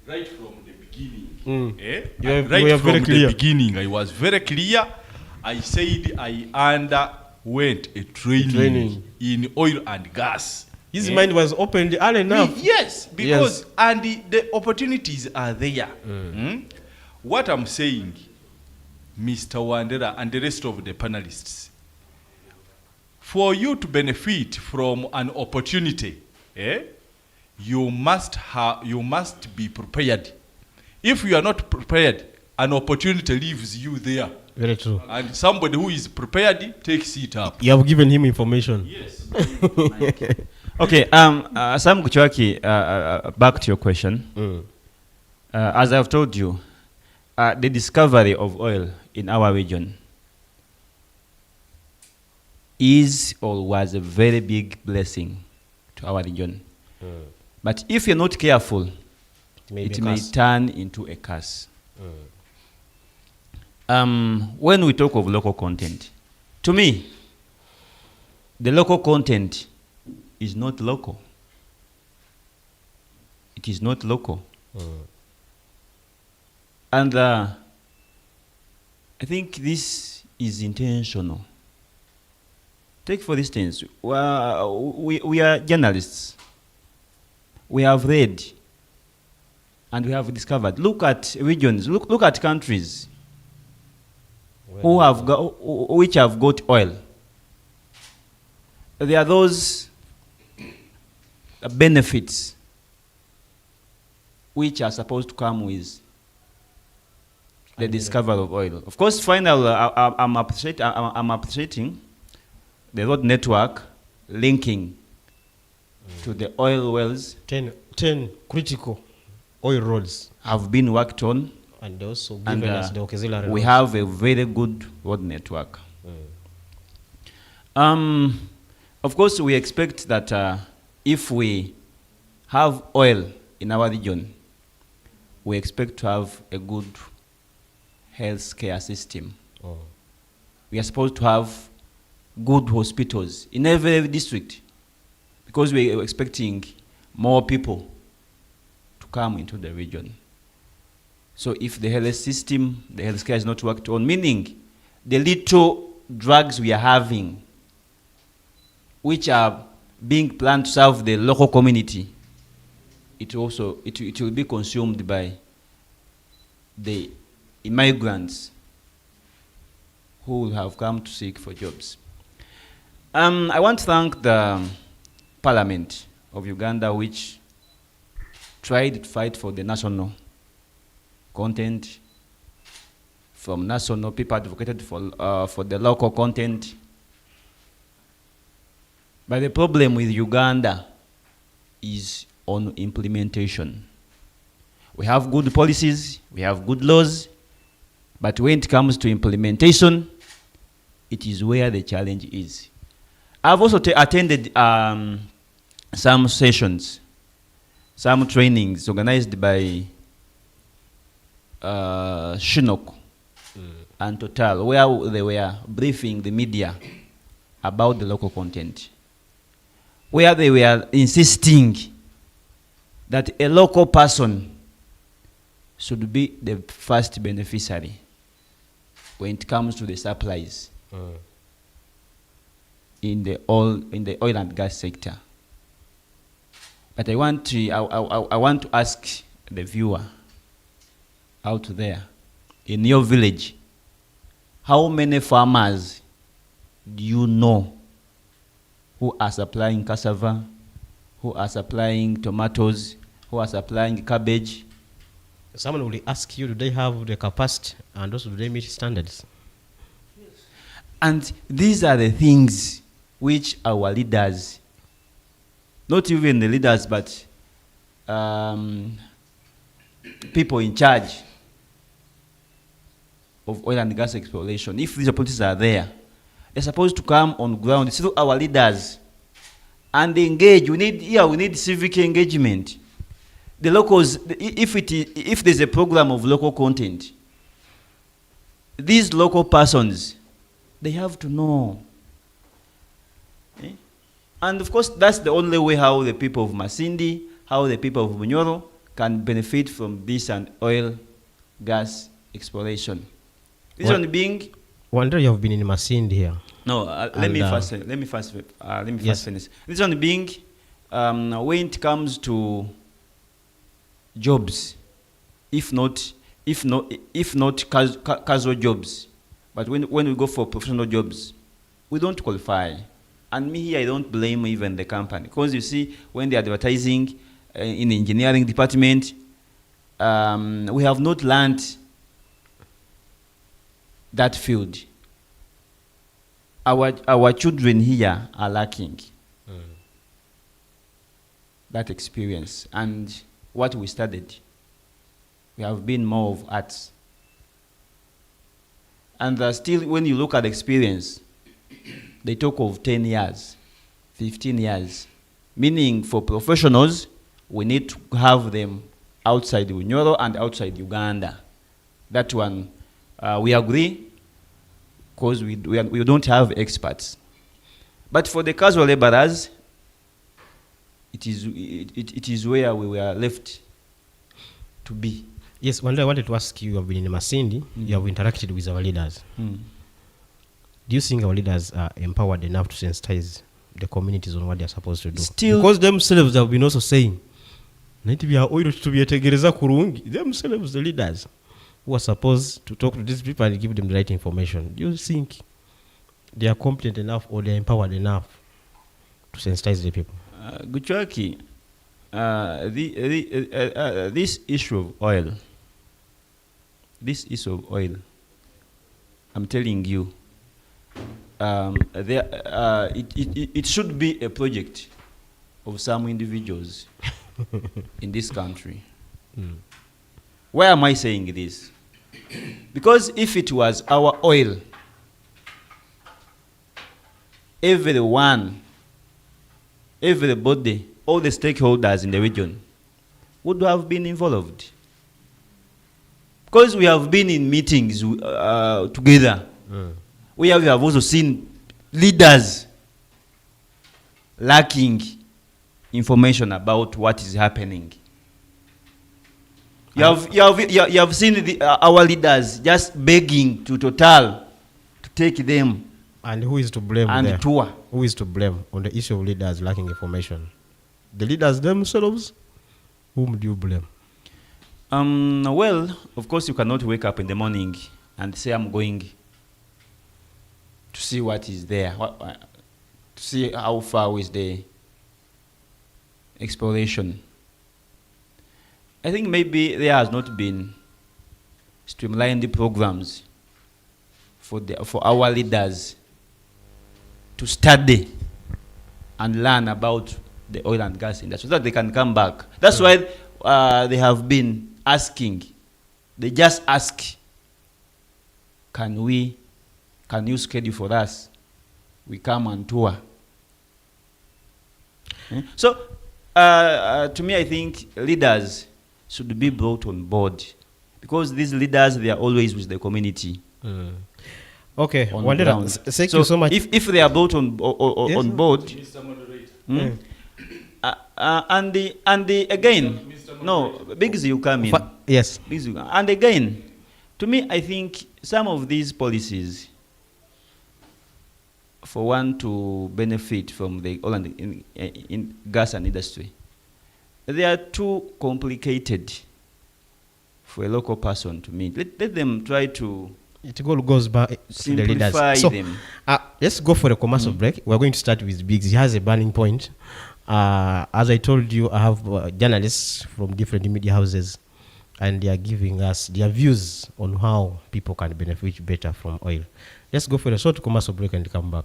right from the beginning. Beginning, I was very clear. I said I underwent a training in oil and gas. His mind was opened early enough. Yes, because and the opportunities are there. What I'm saying, Mr. Wandera and the rest of the panelists, for you to benefit from an opportunity, you must be prepared. If you are not prepared, an opportunity leaves you there. Very true. And somebody who is prepared takes it up. You have given him information. Yes. Okay, Sam Kuchwaki, back to your question. As I've told you, the discovery of oil in our region is or was a very big blessing to our region. But if you're not careful, it may turn into a curse. When we talk of local content, to me, the local content is not local. It is not local. And I think this is intentional. Take for instance, we are journalists. We have read and we have discovered. Look at regions, look at countries which have got oil. There are those benefits which are supposed to come with the discovery of oil. Of course, finally, I'm appreciating the road network linking to the oil wells. 10 critical oil roads have been worked on. And also given us the auxiliary we roads. have a very good road network. Of course, we expect that if we have oil in our region, we expect to have a good health care system. we are supposed to have good hospitals in every district, because we are expecting more people to come into the region. So if the health system, the healthcare is not worked on, meaning the little drugs we are having, which are being planned to serve the local community, it will be consumed by the immigrants who will have come to seek for jobs. I want to thank the Parliament of Uganda, which tried to fight for the national content. From national, people advocated for the local content. But the problem with Uganda is on implementation. We have good policies, we have good laws, but when it comes to implementation, it is where the challenge is. I've also attended some sessions, some trainings organized by Shinok and Total, where they were briefing the media about the local content, where they were insisting that a local person should be the first beneficiary when it comes to the supplies in the oil and gas sector. But I want to ask the viewer out there, in your village, how many farmers do you know who are supplying cassava, who are supplying tomatoes, who are supplying cabbage? Someone will ask you, do they have the capacity, and also do they meet standards? Yes. And these are the things which our leaders, not even the leaders, but people in charge of oil and gas exploration, if these opportunities are there, they're supposed to come on ground through our leaders and engage. We need civic engagement. The locals, if there's a program of local content, these local persons, they have to know. And of course, that's the only way how the people of Masindi, how the people of Bunyoro can benefit from this and oil, gas exploration. This one being. Wonder you have been in Masindi here. No, let me first finish. This one being, when it comes to jobs, if not casual jobs, but when we go for professional jobs, we don't qualify. And me here, I don't blame even the company, because you see, when they're advertising in the engineering department, we have not learned that field. Our children here are lacking that experience. And what we studied, we have been more of arts. And still, when you look at experience, they talk of 10 years, 15 years. Meaning for professionals, we need to have them outside Bunyoro and outside Uganda. That one, we agree, because we don't have experts. But for the casual laborers, it is where we were left to be. Yes, one day I wanted to ask you, you have been in Masindi, you have interacted with our leaders. Do you think our leaders are empowered enough to sensitize the communities on what they are supposed to do? Still, because themselves have been also saying, themselves, the leaders who are supposed to talk to these people and give them the right information, do you think they are competent enough or they are empowered enough to sensitize the people? Guchwaki, this issue of oil, I'm telling you, it should be a project of some individuals in this country. Why am I saying this? Because if it was our oil, everyone, everybody, all the stakeholders in the region would have been involved. Because we have been in meetings together. where we have also seen leaders lacking information about what is happening. You have seen our leaders just begging to Total to take them And who is to blame and there? tour. Who is to blame on the issue of leaders lacking information? The leaders themselves? Whom do you blame? Well, of course, you cannot wake up in the morning and say, I'm going to see what is there, to see how far is the exploration. I think maybe there has not been streamlined programs for our leaders to study and learn about the oil and gas industry so that they can come back. That's why they have been asking. They just ask, can you schedule for us? We come on tour. So, to me, I think leaders should be brought on board, because these leaders, they are always with the community. Okay, On Wandera, ground. thank you so much. If they are brought on Yes. on board, Mr. Moderator. and again, no, Biggs, you come in. Yes. Biggs, and again, to me, I think some of these policies, for one to benefit from the oil and in gas and industry, they are too complicated for a local person to meet. Let them try to It goes back to the leaders. simplify So, them. let's go for a commercial break. We're going to start with Biggs. He has a burning point. As I told you, I have journalists from different media houses, and they are giving us their views on how people can benefit better from oil. Let's go for a short commercial break and come back.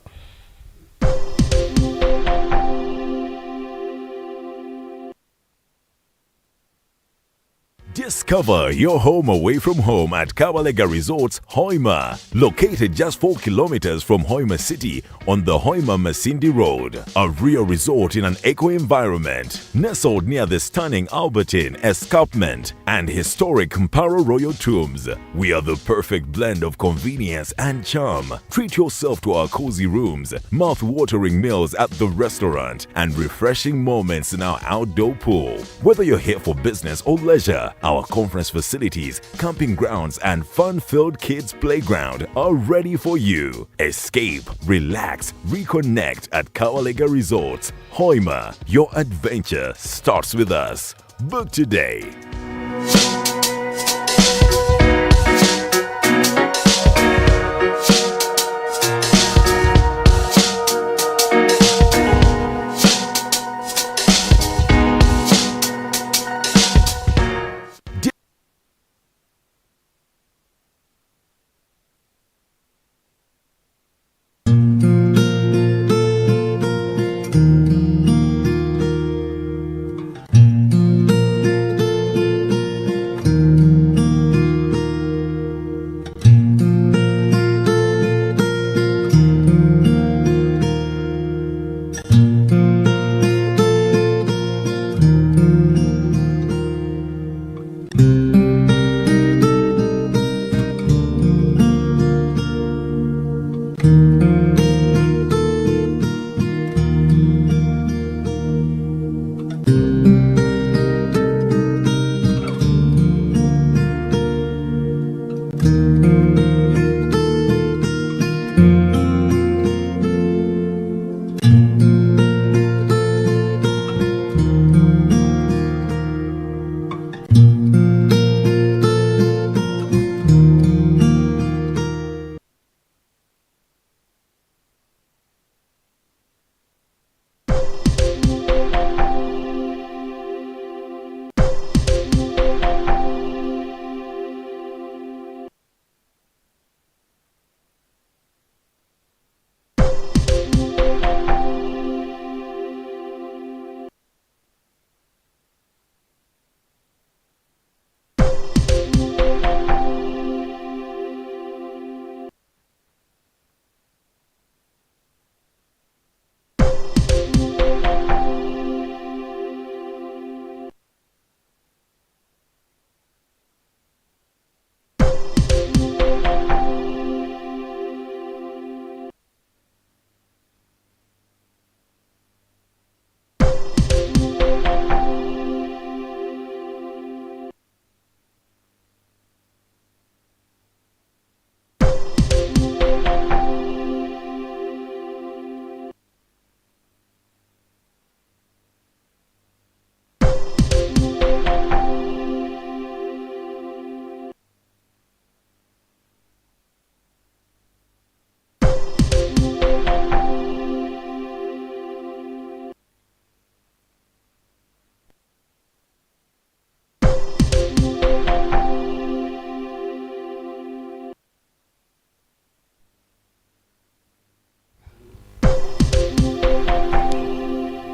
Discover your home away from home at Kabalega Resorts, Hoima. Located just 4 kilometers from Hoima City on the Hoima Masindi Road. A real resort in an eco-environment. Nestled near the stunning Albertine Escarpment and historic Mparo Royal Tombs. We are the perfect blend of convenience and charm. Treat yourself to our cozy rooms, mouth-watering meals at the restaurant, and refreshing moments in our outdoor pool. Whether you're here for business or leisure, our conference facilities, camping grounds, and fun-filled kids' playground are ready for you. Escape, relax, reconnect at Kawalega Resorts, Hoima. Your adventure starts with us. Book today.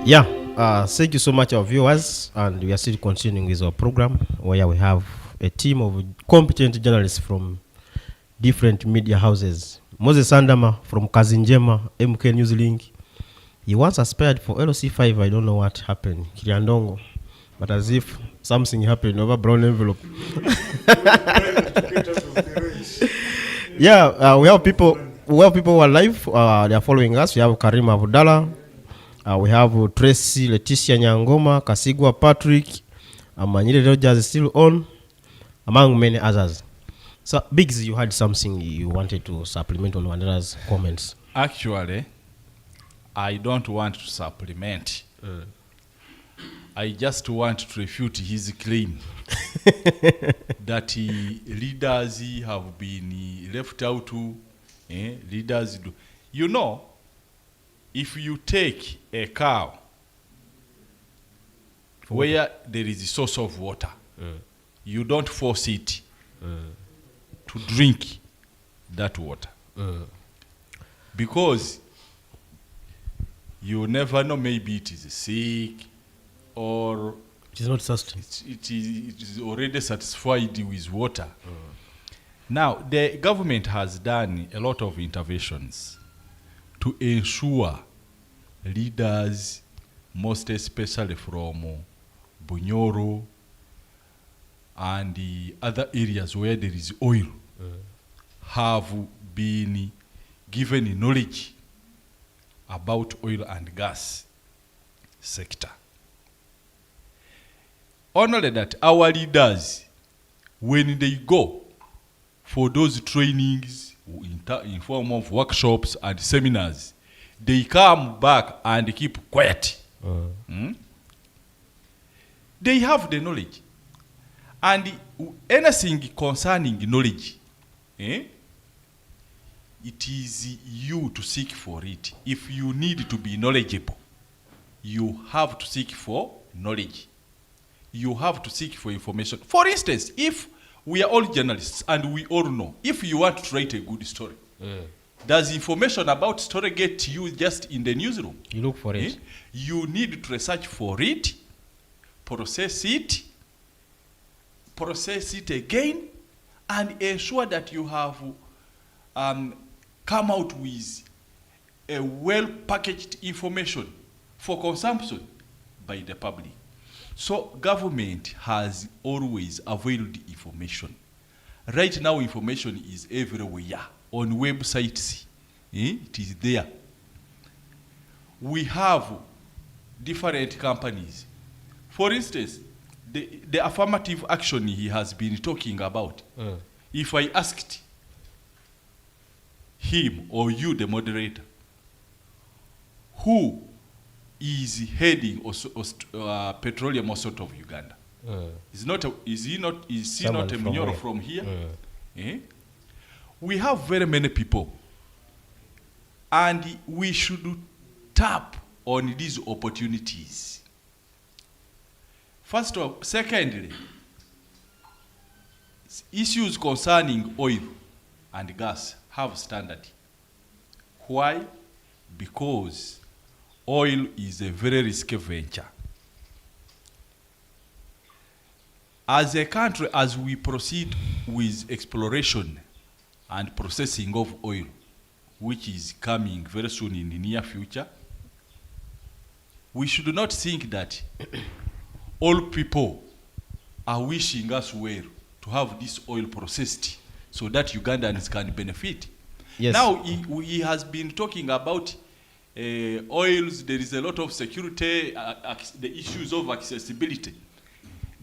Yeah, thank you so much, our viewers, and we are still continuing with our program where we have a team of competent journalists from different media houses. Moses Sandama from Kazinjema, MK News Link. He once aspired for LC5, I don't know what happened, Kiriandongo, but as if something happened over brown envelope. Yeah, we have people who are live, they are following us. We have Karim Abdallah. We have Tracy, Leticia Nyangoma, Kasigwa Patrick, Manyire Rogers is still on, among many others. So, Biggs, you had something you wanted to supplement on Wandera's comments. Actually, I don't want to supplement. I just want to refute his claim that leaders have been left out to leaders do. You know, if you take a cow where there is a source of water, you don't force it to drink that water. Because you never know, maybe it is sick or It is not sustained. it is already satisfied with water. Now, the government has done a lot of interventions to ensure leaders, most especially from Bunyoro and the other areas where there is oil, have been given knowledge about oil and gas sector. Only that our leaders, when they go for those trainings in form of workshops and seminars, they come back and keep quiet. They have the knowledge. And anything concerning knowledge, it is you to seek for it. If you need to be knowledgeable, you have to seek for knowledge. You have to seek for information. For instance, if we are all journalists and we all know, if you want to write a good story, does information about story get to you just in the newsroom? You look for it. You need to research for it, process it again, and ensure that you have come out with a well-packaged information for consumption by the public. So government has always availed information. Right now, information is everywhere. On websites, it is there. We have different companies. For instance, the affirmative action he has been talking about. If I asked him or you, the moderator, who is heading Petroleum Authority of Uganda? Is he not a Munyoro from here? We have very many people, and we should tap on these opportunities. First of all, secondly, issues concerning oil and gas have standard. Why? Because oil is a very risky venture. As a country, as we proceed with exploration and processing of oil, which is coming very soon in the near future, we should not think that all people are wishing us well to have this oil processed so that Ugandans can benefit. Yes. Now, he has been talking about oils. There is a lot of security, the issues of accessibility.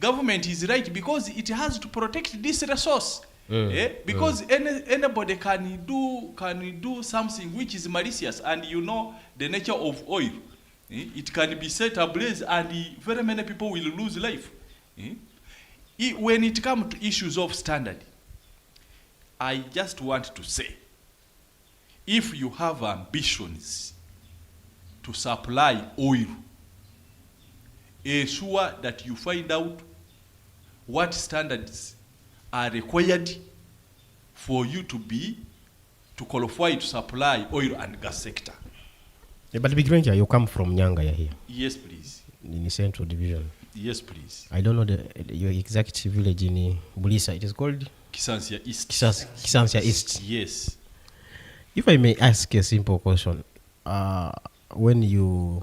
Government is right because it has to protect this resource. Because anybody can do something which is malicious, and you know the nature of oil. It can be set ablaze, and very many people will lose life. When it comes to issues of standard, I just want to say, if you have ambitions to supply oil, ensure that you find out what standards are required for you to qualify to supply oil and gas sector. But Big Ranger, you come from Nyanga here, Yes, please. in the Central Division. Yes, please. I don't know your exact village in Bulisa. It is called Kisansia East. Kisansia East. Yes. If I may ask a simple question, when you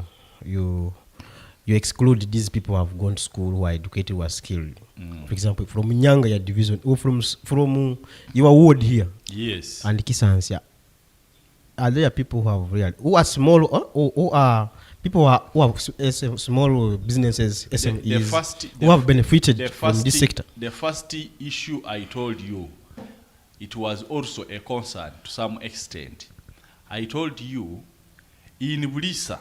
exclude these people who have gone to school, who are educated, who are skilled, for example, from Nyanga division or from your ward here, Yes. and Kisansia, are there people who are small or are people who have small businesses, SMEs, who have benefited from this sector? The first issue I told you, it was also a concern to some extent. I told you, in Bulisa,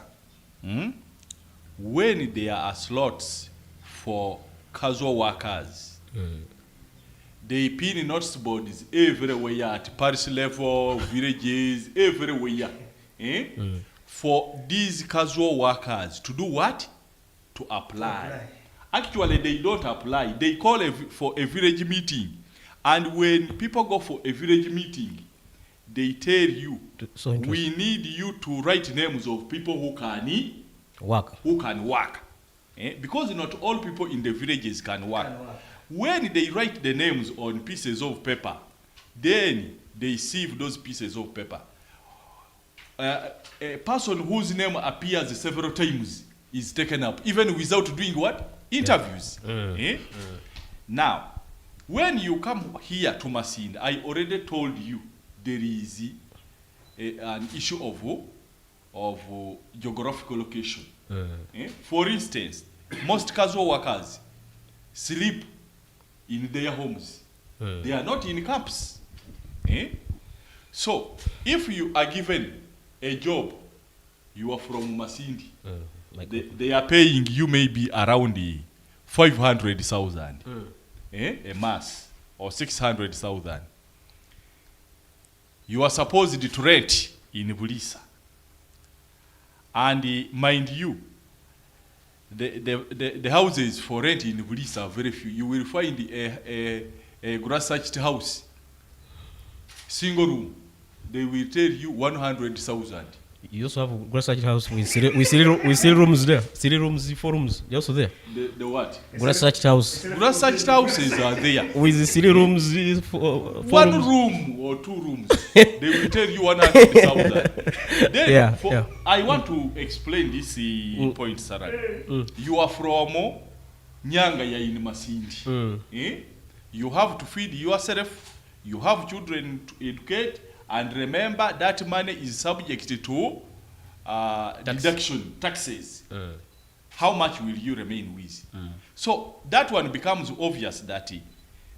when there are slots for casual workers, they pin notice boards everywhere at parish level, villages, everywhere. For these casual workers to do what? To apply. Actually, they don't apply. They call for a village meeting. And when people go for a village meeting, they tell you, we need you to write names of people who can work. Because not all people in the villages can work. When they write the names on pieces of paper, then they sieve those pieces of paper. A person whose name appears several times is taken up, even without doing what? Interviews. Now, when you come here to Masindi, I already told you there is an issue of geographical location. For instance, most casual workers sleep in their homes. They are not in camps. So, if you are given a job, you are from Masindi, they are paying you maybe around 500,000 a month, or 600,000. You are supposed to rent in Bulisa. And mind you, the houses for rent in Bulisa are very few. You will find a grass-thatched house, single room. They will tell you 100,000. You also have a grass-thatched house with three rooms there. 3 rooms, 4 rooms. They're also there. The what? Grass-thatched house. Grass-thatched houses are there. With 3 rooms, 4 One rooms. room or 2 rooms. They will tell you 100,000. Then I want to explain this point, Sarah. You are from Nyanga ya in Masindi. You have to feed yourself. You have children to educate. And remember that money is subject to deduction, taxes. How much will you remain with? So that one becomes obvious that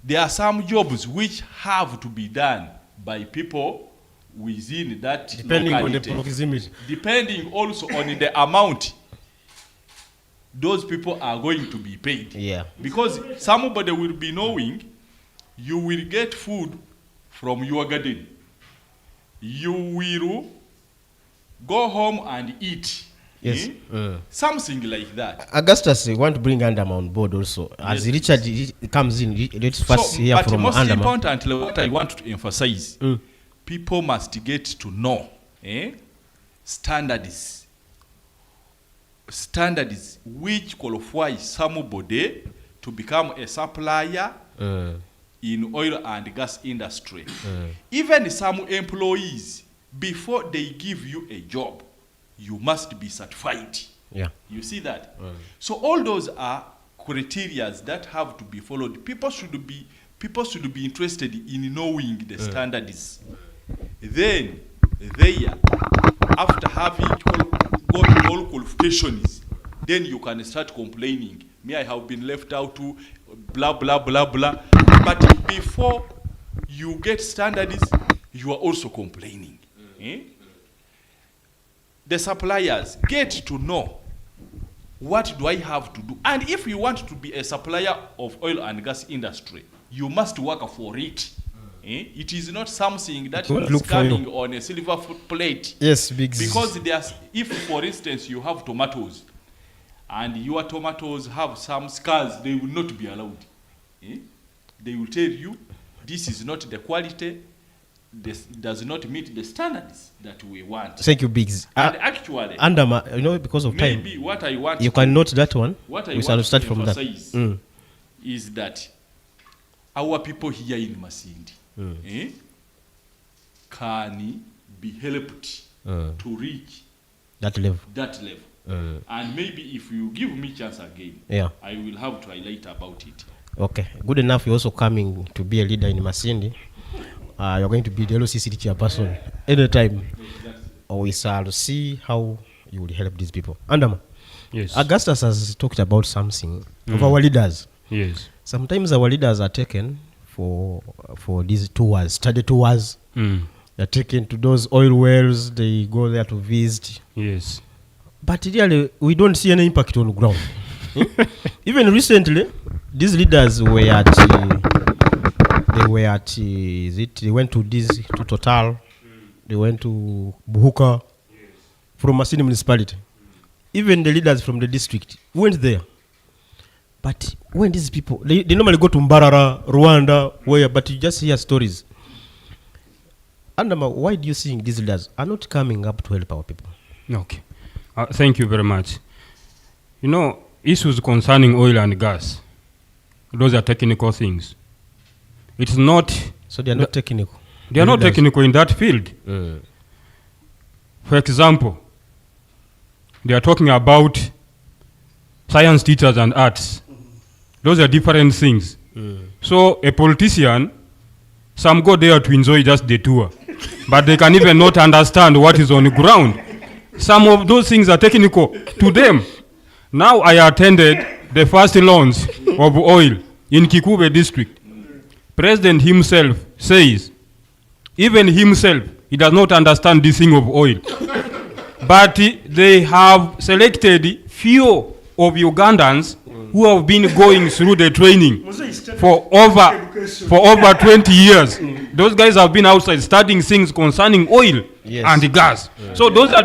there are some jobs which have to be done by people within that depending locality. On the proximity. Depending also on the amount those people are going to be paid. Yeah. Because somebody will be knowing you will get food from your garden. You will go home and eat. Yes. Something like that. Augustus, I want to bring Andam on board also. As Richard comes in, let's first hear from most Andam. Importantly, what I want to emphasize, people must get to know standards which qualify somebody to become a supplier in oil and gas industry. Even some employees, before they give you a job, you must be certified. Yeah. You see that? So all those are criteria that have to be followed. People should be interested in knowing the standards. Then after having got all qualifications, then you can start complaining. Me, I have been left out to blah blah blah blah. But before you get standards, you are also complaining. The suppliers get to know, what do I have to do? And if you want to be a supplier of oil and gas industry, you must work for it. It is not something that is coming on a silver plate. Yes, big. Because if, for instance, you have tomatoes, and your tomatoes have some scars, they will not be allowed. They will tell you, this is not the quality. this does not meet the standards that we want. Thank you, Biggs. And actually, Andama, because of time, maybe what I want you to, can note that one. what I We want shall to start from that. emphasize is that our people here in Masindi can be helped to reach That level. that level. And maybe if you give me chance again, Yeah. I will have to highlight about it. Okay. Good enough. You're also coming to be a leader in Masindi. You're going to be the LOCCD chairperson anytime. Or we shall see how you will help these people. Andama. Yes. Augustus has talked about something of our leaders. Yes. Sometimes our leaders are taken for these tours, study tours. They're taken to those oil wells. They go there to visit. Yes. But really, we don't see any impact on the ground. Even recently, these leaders were at they went to Total, they went to Buhuka from Masindi municipality. Even the leaders from the district went there. But when these people, they normally go to Mbarara, Rwanda, where, but you just hear stories. Andama, why do you think these leaders are not coming up to help our people? Okay. Thank you very much. Issues concerning oil and gas, those are technical things. It's not... So they are not technical? They are not technical in that field. For example, they are talking about science teachers and arts. Those are different things. So a politician, some go there to enjoy just the tour. But they can even not understand what is on the ground. Some of those things are technical to them. Now I attended the first launch of oil in Kikube district. President himself says, even himself, he does not understand this thing of oil. But they have selected few of Ugandans who have been going through the training for over 20 years. Those guys have been outside studying things concerning oil and gas. So those are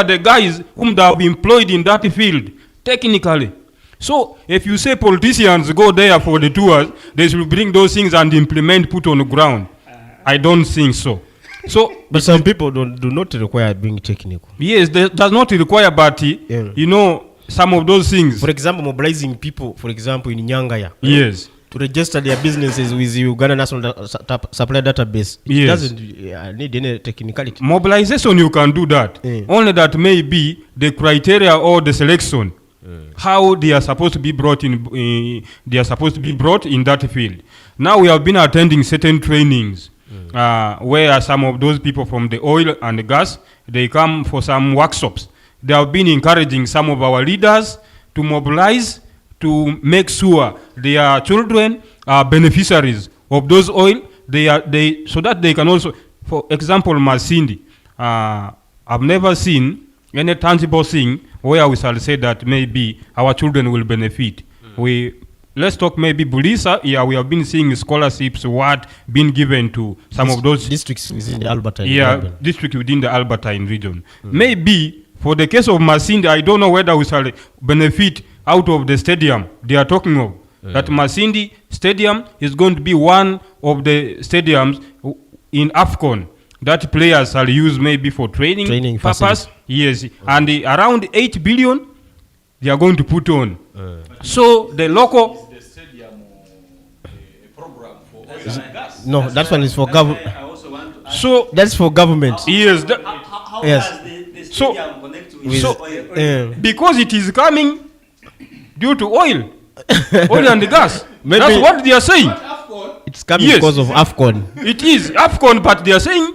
the guys whom they have employed in that field technically. So if you say politicians go there for the tours, they should bring those things and implement, put on the ground. I don't think so. But some people do not require being technical. Yes, that does not require, but some of those things. For example, mobilizing people, for example, in Nyangaya. Yes. To register their businesses with the Uganda National Supply Database. It doesn't need any technicality. Mobilization, you can do that. Only that may be the criteria or the selection. How they are supposed to be brought in, they are supposed to be brought in that field. Now we have been attending certain trainings where some of those people from the oil and the gas, they come for some workshops. They have been encouraging some of our leaders to mobilize to make sure their children are beneficiaries of those oil. So that they can also, for example, Masindi. I've never seen any tangible thing where we shall say that maybe our children will benefit. Let's talk maybe Bulisa. Yeah, we have been seeing scholarships being given to some of those districts within the Albertine. Yeah, district within the Albertine region. Maybe for the case of Masindi, I don't know whether we shall benefit out of the stadium they are talking of. That Masindi Stadium is going to be one of the stadiums in AFCON that players shall use maybe for training purpose. Facility. Yes, and around 8 billion they are going to put on. So the local... Is the stadium a program for oil and gas? No, that one is for government. I also want to ask, So that's for government. Yes, how Yes. does the stadium connect with so- oil? because it is coming due to oil and gas. Maybe- That's what they are saying. It's coming Yes. because of AFCON. It is AFCON, but they are saying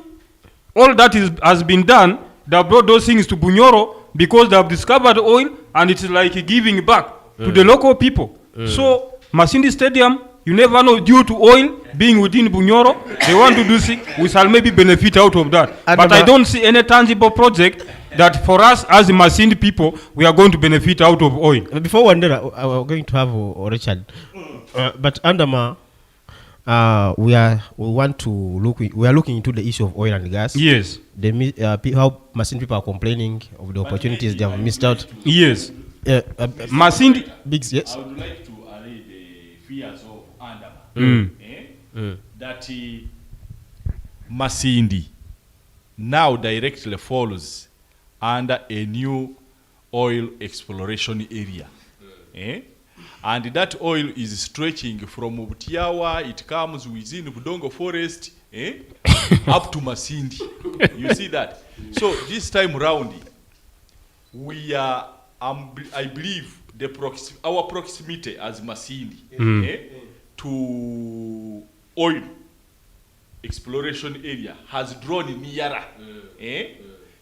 all that has been done. They have brought those things to Bunyoro because they have discovered oil, and it's like giving back to the local people. So Masindi Stadium, you never know, due to oil being within Bunyoro, they want to do things. We shall maybe benefit out of that. But I don't see any tangible project that for us as the Masindi people, we are going to benefit out of oil. Before Wandera, we're going to have Richard. But Andama, we are looking into the issue of oil and gas. Yes. How Masindi people are complaining of the opportunities they have missed out. Yes. Masindi, Biggs, yes. I would like to allay the fears of Andama. That Masindi now directly falls under a new oil exploration area. And that oil is stretching from Butiawa, it comes within Budongo Forest, up to Masindi. You see that? So this time round, we are, I believe, our proximity as Masindi to oil exploration area has drawn nearer.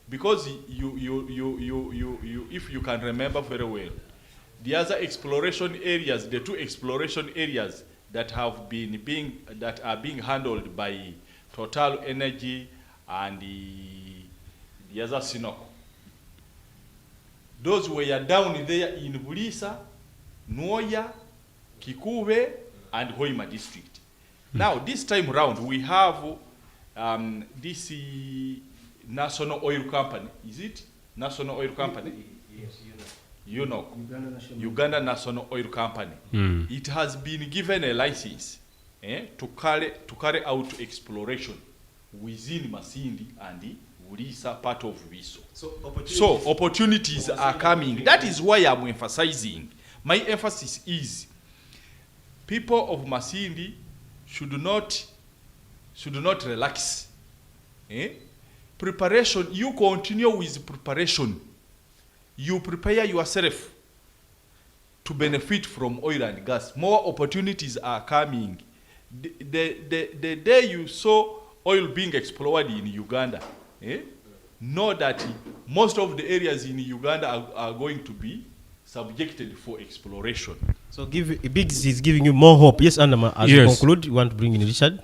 Because if you can remember very well, the other exploration areas, the two exploration areas that are being handled by Total Energy and the other Sinoko, those were down there in Bulisa, Nuoya, Kikuwe, and Hoima district. Now, this time round, we have this National Oil Company. Is it National Oil Company? Yes, Uganda National Oil Company. It has been given a license to carry out exploration within Masindi and Bulisa, part of Viso. So opportunities are coming. That is why I'm emphasizing. My emphasis is people of Masindi should not relax. Preparation, you continue with preparation. You prepare yourself to benefit from oil and gas. More opportunities are coming. The day you saw oil being explored in Uganda, know that most of the areas in Uganda are going to be subjected for exploration. So Biggs is giving you more hope. Yes, Andama, as you conclude, you want to bring in Richard?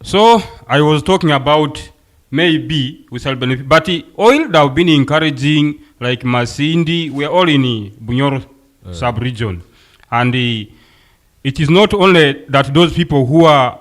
So I was talking about maybe we shall benefit, but the oil that have been encouraging, like Masindi, we are all in the Bunyoro sub-region. And it is not only that those people who are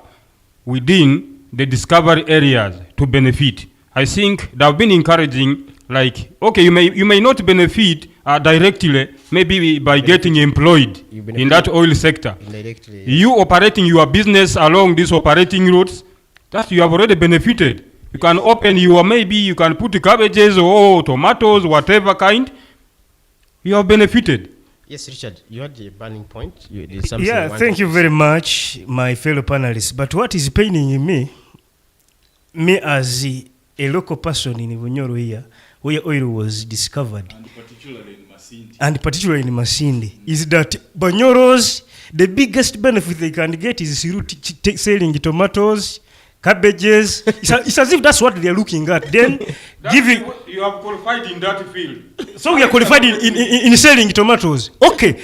within the discovery areas to benefit. I think they have been encouraging, like, okay, you may not benefit directly, maybe by getting employed in that oil sector. Indirectly, yes. You operating your business along these operating routes, that you have already benefited. You can open maybe you can put cabbages or tomatoes, whatever kind. You have benefited. Yes, Richard, you had a burning point. Thank you very much, my fellow panelists. But what is paining me as a local person in Bunyoro here, where oil was discovered, and particularly in Masindi, is that Bunyoros, the biggest benefit they can get is through selling tomatoes, cabbages. It's as if that's what they're looking at. Then giving. You have qualified in that field. So we are qualified in selling tomatoes. Okay.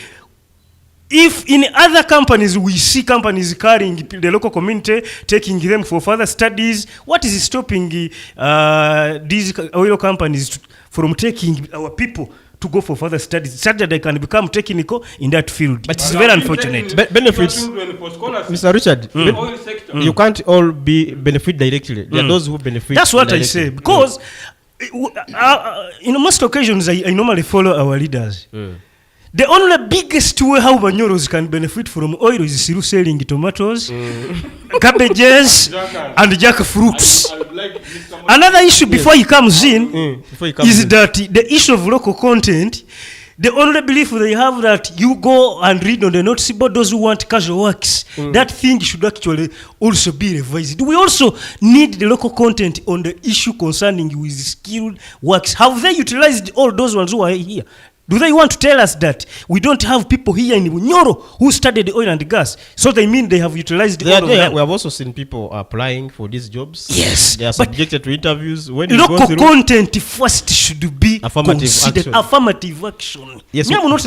If in other companies we see companies carrying the local community, taking them for further studies, what is stopping these oil companies from taking our people to go for further studies, such that they can become technical in that field? But it's very unfortunate. Benefits, Mr. Richard, you can't all benefit directly. There are those who benefit. That's what I say. Because in most occasions, I normally follow our leaders. The only biggest way how Banyoros can benefit from oil is through selling tomatoes, cabbages, and jackfruits. Another issue before he comes in is that the issue of local content, the only belief they have that you go and read on the notice board, those who want casual works, that thing should actually also be revised. We also need the local content on the issue concerning with skilled works. Have they utilized all those ones who are here? Do they want to tell us that we don't have people here in Bunyoro who studied oil and gas? So they mean they have utilized all of them? We have also seen people applying for these jobs. Yes. They are subjected to interviews. When local content first should be considered. Affirmative action. Yes. We are not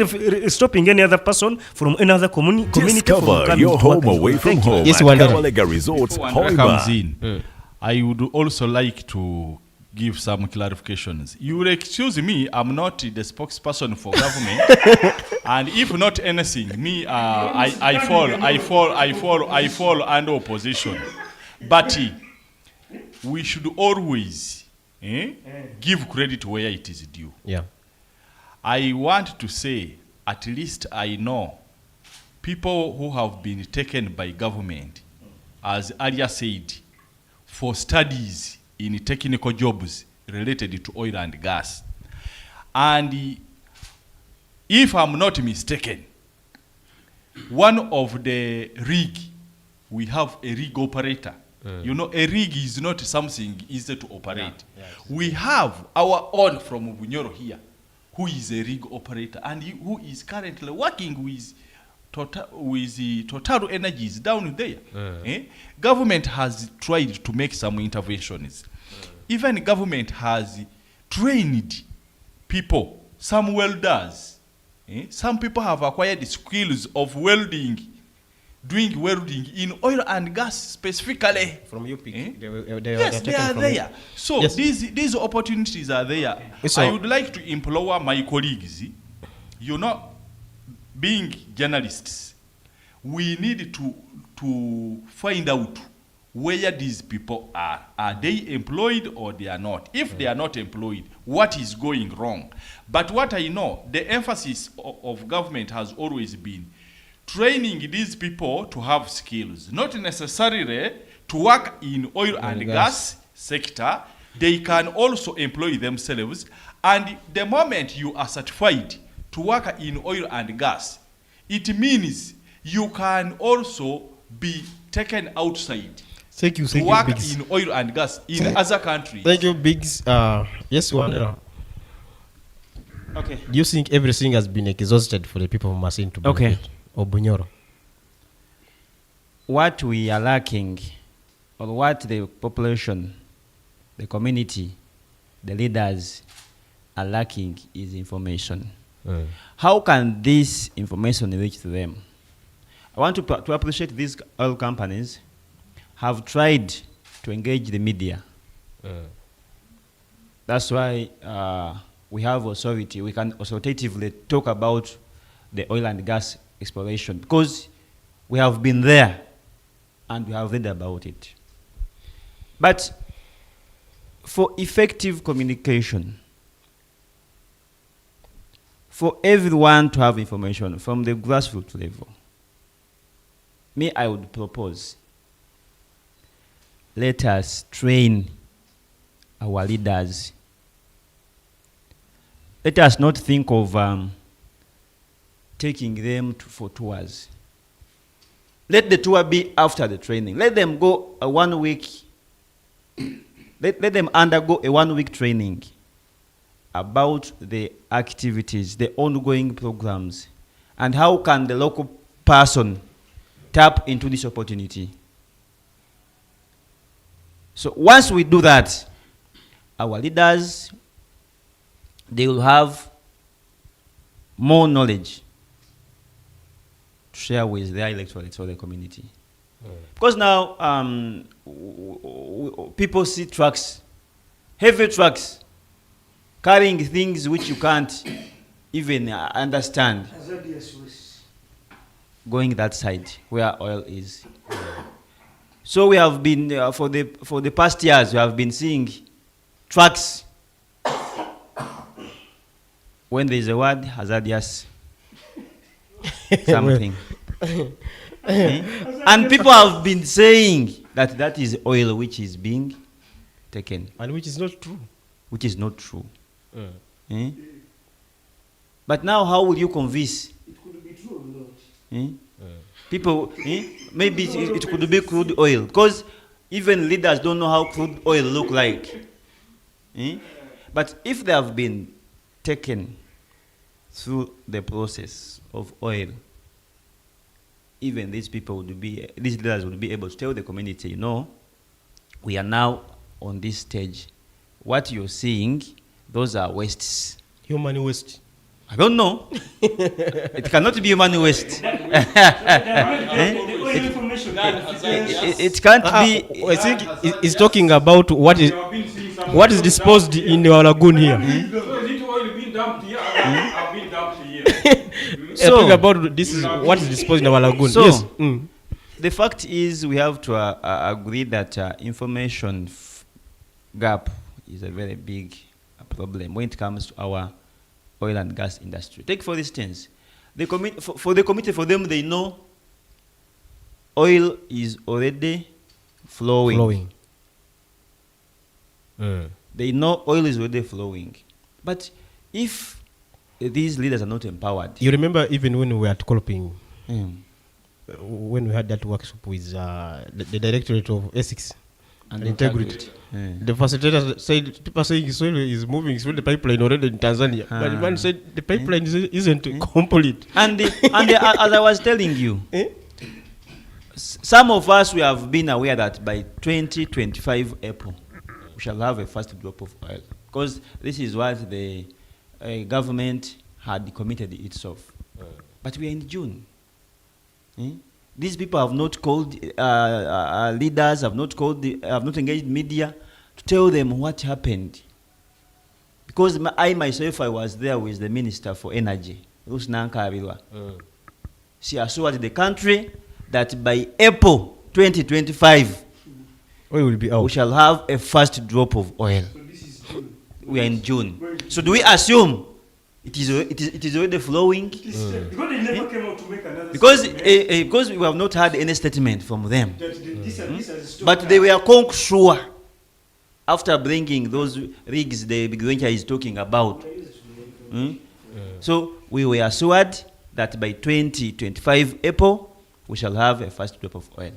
stopping any other person from another community. Discover your home away from home Yes, at Kabalega Resorts, Hoima. I would also like to give some clarifications. You will excuse me, I'm not the spokesperson for government, and if not anything, me, I fall under opposition. But we should always give credit where it is due. Yeah. I want to say, at least I know people who have been taken by government, as earlier said, for studies in technical jobs related to oil and gas. And if I'm not mistaken, one of the rig, we have a rig operator. You know, a rig is not something easy to operate. We have our own from Bunyoro here, who is a rig operator and who is currently working with Total Energies down there. Government has tried to make some interventions. Even government has trained people, some welders. Some people have acquired skills of welding, doing welding in oil and gas specifically. From UP. Yes, they are there. So yes. these opportunities are there. So I would like to implore my colleagues, you know, being journalists, we need to find out where these people are. Are they employed or they are not? If they are not employed, what is going wrong? But what I know, the emphasis of government has always been training these people to have skills, not necessarily to work in oil and gas sector. They can also employ themselves. And the moment you are certified to work in oil and gas, it means you can also be taken outside. Thank you, to work in oil and gas in other countries. Thank you, Biggs. Yes, Wandera. Okay. Do you think everything has been exhausted for the people of Masindi to benefit? Or Bunyoro? What we are lacking, or what the population, the community, the leaders are lacking is information. How can this information reach to them? I want to appreciate these oil companies have tried to engage the media. That's why we have authority. We can authoritatively talk about the oil and gas exploration because we have been there and we have read about it. But for effective communication, for everyone to have information from the grassroots level, I would propose, let us train our leaders. Let us not think of taking them for tours. Let the tour be after the training. Let them go a 1 week. Let them undergo a 1 week training about the activities, the ongoing programs, and how can the local person tap into this opportunity. So once we do that, our leaders, they will have more knowledge to share with their electorates or the community. Because now people see trucks, heavy trucks, carrying things which you can't even understand, going that side where oil is. So we have been, for the past years, we have been seeing trucks. When there is a word, hazardous something. And people have been saying that that is oil which is being taken. And which is not true. Which is not true. But now how will you convince? It could be true or not. People, maybe it could be crude oil. Because even leaders don't know how crude oil look like. But if they have been taken through the process of oil, even these leaders would be able to tell the community, you know, we are now on this stage. What you're seeing, those are wastes. Human waste. I don't know. It cannot be human waste. It can't be. I think he's talking about what is disposed in our lagoon here. So, talking about this is what is disposed in our lagoon. So, yes. The fact is we have to agree that information gap is a very big problem when it comes to our oil and gas industry. Take for instance, for the committee, for them, they know oil is already flowing. They know oil is already flowing. But if these leaders are not empowered, You remember even when we were at Kolping, mm, when we had that workshop with the Directorate of Ethics and Integrity. yeah. The facilitator said, people saying soil is moving through the pipeline already in Tanzania. But the man said the pipeline isn't complete. As I was telling you, Eh? some of us, we have been aware that by 2025 April, we shall have a first drop of oil. Because this is what the government had committed itself. But we are in June. These people have not called leaders, have not engaged media to tell them what happened. Because I myself, I was there with the Minister for Energy, Rusnanka Abilwa. She assured the country that by April 2025, Oil will be out. we shall have a first drop of oil. We are in June. So do we assume it is already flowing? Because they never came out to make another Because we have not had any statement from them. this But they were quite sure after bringing those rigs the Big Venture is talking about. So we were assured that by 2025 April, we shall have a first drop of oil.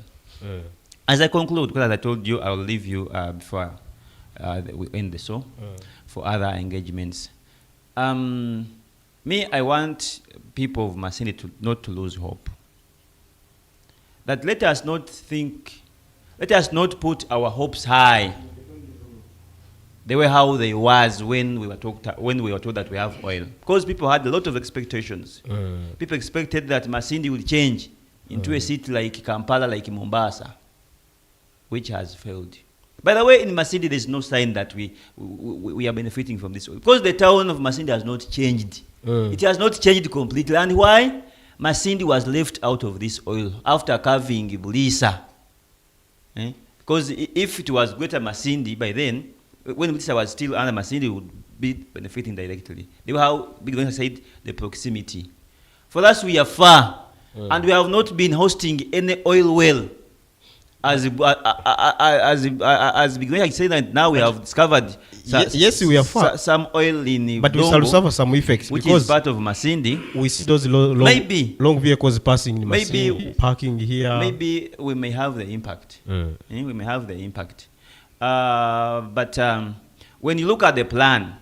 As I conclude, because as I told you, I will leave you before we end the show for other engagements. I want people of Masindi not to lose hope. That let us not put our hopes high the way how they was when we were told that we have oil. Because people had a lot of expectations. People expected that Masindi will change into a city like Kampala, like Mombasa, which has failed. By the way, in Masindi, there's no sign that we are benefiting from this oil. Because the town of Masindi has not changed. It has not changed completely. And why? Masindi was left out of this oil after carving Bulisa. Because if it was Greater Masindi by then, when Bulisa was still under Masindi, it would be benefiting directly. They were how Big Venture said, the proximity. For us, we are far. And we have not been hosting any oil well. As Big Venture said that now we have discovered yes, we are far. Some oil in But we shall suffer some effects which because is part of Masindi. we see those long vehicles passing in Masindi, parking here. Maybe we may have the impact. We may have the impact. But when you look at the plan,